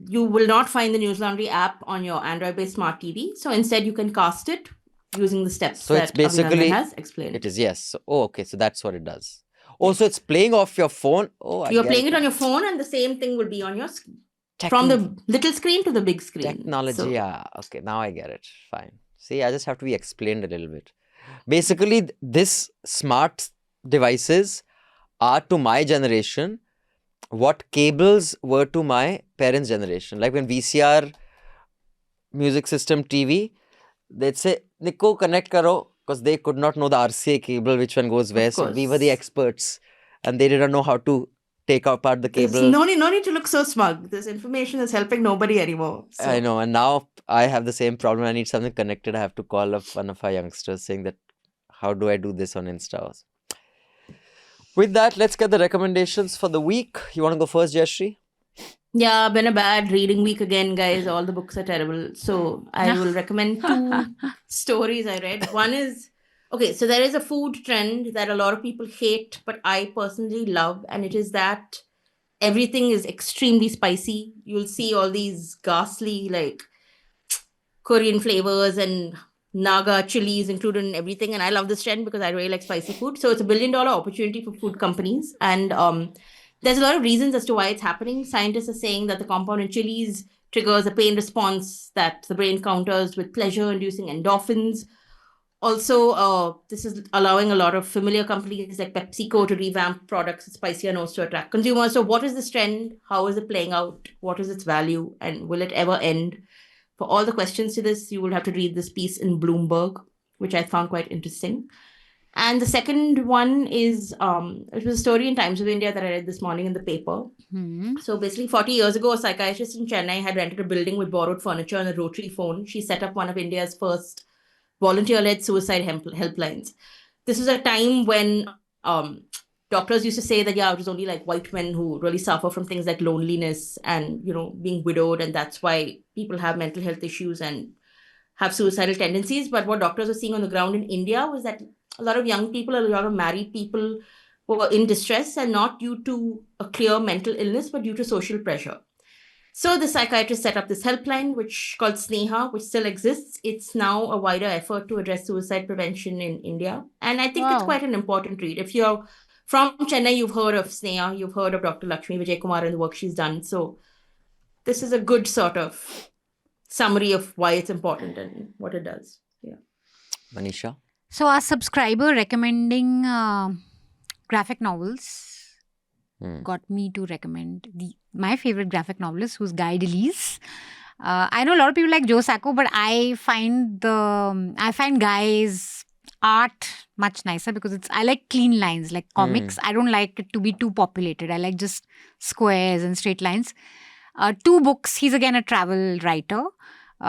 S3: you will not find the Newslaundry app on your Android-based smart TV. So instead, you can cast it using the steps
S1: So it's
S3: that
S1: basically-
S3: Abhinandan has explained.
S1: It is, yes. So, okay, so that's what it does. Also, it's playing off your phone. Oh, I
S3: You're
S1: get
S3: playing it on your phone, and the same thing will be on your screen.
S1: Techn-
S3: From the little screen to the big screen.
S1: technology.
S3: So-
S1: Yeah, okay, now I get it. Fine. See, I just have to be explained a little bit. Basically, this smart devices are to my generation what cables were to my parents' generation. Like when VCR, music system, TV, they'd say, Nico, connect karo, because they could not know the RCA cable, which one goes where. So we were the
S3: course.
S1: experts and they didn't know how to take apart the
S3: There's
S1: cable.
S3: no need to look so smug. This information is helping nobody anymore. So-
S1: I know, and now I have the same problem. I need something connected. I have to call up one of our youngsters saying that, how do I do this on Insta? With that, let's get the recommendations for the week. You want to go first, Jayashree?
S3: Yeah, been a bad reading week again, guys. All the books are terrible. So I will recommend two stories I read. One is, okay, so there is a food trend that a lot of people hate, but I personally love, and it is that everything is extremely spicy. You'll see all these ghastly, like, Korean flavors and Naga chilies included in everything. And I love this trend because I really like spicy food. So it's $1 billion opportunity for food companies. And there's a lot of reasons as to why it's happening. Scientists are saying that the compound in chilies triggers a pain response that the brain counters with pleasure-inducing endorphins. Also, this is allowing a lot of familiar companies like PepsiCo to revamp products with spicier notes to attract consumers. So what is this trend? How is it playing out? What is its value? And will it ever end? For all the questions to this, you will have to read this piece in Bloomberg, which I found quite interesting. And the second one is, it was a story in Times of India that I read this morning in the paper. So basically 40 years ago, a psychiatrist in Chennai had rented a building with borrowed furniture and a rotary phone. She set up one of India's first volunteer-led suicide helplines. This was a time when doctors used to say that, yeah, it was only like white men who really suffer from things like loneliness and, being widowed. And that's why people have mental health issues and have suicidal tendencies. But what doctors were seeing on the ground in India was that a lot of young people, a lot of married people were in distress, and not due to a clear mental illness, but due to social pressure. So the psychiatrist set up this helpline, which called Sneha, which still exists. It's now a wider effort to address suicide prevention in India. And I think it's
S2: Wow.
S3: quite an important read. If you're from Chennai, you've heard of Sneha, you've heard of Dr. Lakshmi Vijay Kumar and the work she's done. So this is a good sort of summary of why it's important and what it does. Yeah.
S1: Manisha?
S2: So our subscriber recommending graphic novels got me to recommend my favorite graphic novelist, who's Guy Delisle. I know a lot of people like Joe Sacco, but I find Guy's art much nicer because I like clean lines, like comics. I don't like it to be too populated. I like just squares and straight lines. 2 books. He's again a travel writer.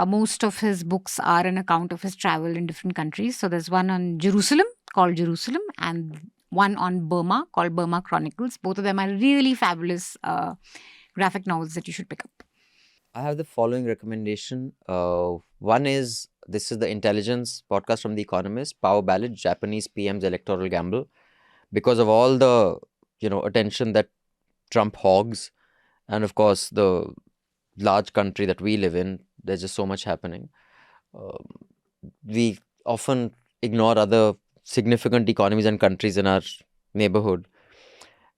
S2: Most of his books are an account of his travel in different countries. So there's one on Jerusalem called Jerusalem, and one on Burma called Burma Chronicles. Both of them are really fabulous graphic novels that you should pick up.
S1: I have the following recommendation. One is, this is the intelligence podcast from The Economist, Power Ballot, Japanese PM's Electoral Gamble. Because of all the, attention that Trump hogs, and of course the large country that we live in, there's just so much happening. We often ignore other significant economies and countries in our neighborhood.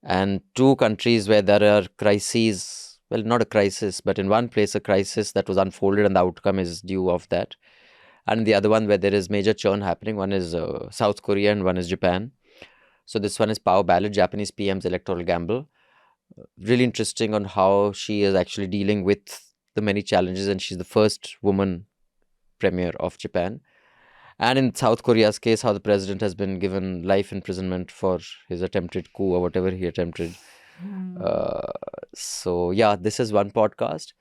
S1: And 2 countries where there are crises, well, not a crisis, but in one place a crisis that was unfolded and the outcome is due of that. And the other one where there is major churn happening, one is South Korea and one is Japan. So this one is Power Ballot, Japanese PM's Electoral Gamble. Really interesting on how she is actually dealing with the many challenges, and she's the first woman premier of Japan. And in South Korea's case, how the president has been given life imprisonment for his attempted coup or whatever he attempted. So yeah, this is one podcast.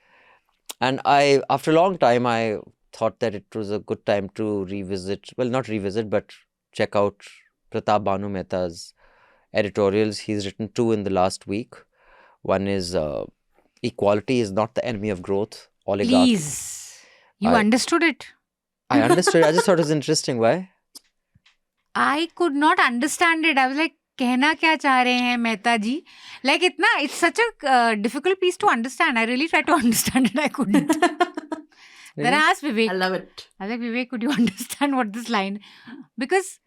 S1: And after a long time, I thought that it was a good time to not revisit, but check out Pratap Bhanu Mehta's editorials. He's written 2 in the last week. One is Equality is Not the Enemy of Growth. Oligarchy.
S2: Please. You understood it.
S1: I understood. I just thought it was interesting. Why?
S2: I could not understand it. I was like, कहना क्या चाह रहे हैं मेहता जी? Like it's such a difficult piece to understand. I really tried to understand it. I couldn't. Then I asked Vivek.
S3: I love it.
S2: I was like, Vivek, could you understand what this line? Because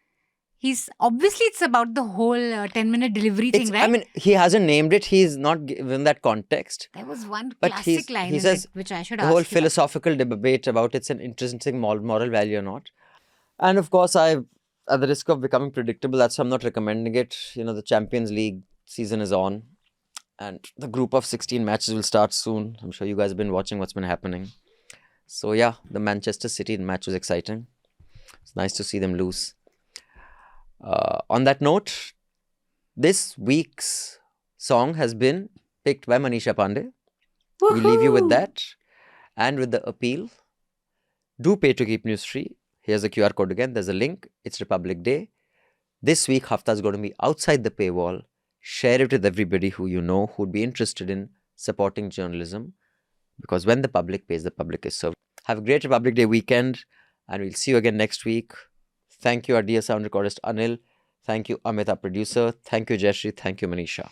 S2: it's about the whole 10-minute delivery thing, right?
S1: I mean, he hasn't named it. He's not given that context.
S2: There was one
S1: But
S2: classic line
S1: he says
S2: which I should
S1: the
S2: ask
S1: whole
S2: you.
S1: philosophical debate about it's an intrinsic moral value or not. And of course, at the risk of becoming predictable, that's why I'm not recommending it. The Champions League season is on, and the group of 16 matches will start soon. I'm sure you guys have been watching what's been happening. So yeah, the Manchester City match was exciting. It's nice to see them lose. On that note, this week's song has been picked by Manisha Pande. We leave you with that and with the appeal. Do pay to keep news free. Here's the QR code again. There's a link. It's Republic Day. This week, Hafta is going to be outside the paywall. Share it with everybody who you know who'd be interested in supporting journalism. Because when the public pays, the public is served. Have a great Republic Day weekend. And we'll see you again next week. Thank you, our dear sound recordist Anil. Thank you, Amit, our producer. Thank you, Jayashree. Thank you, Manisha.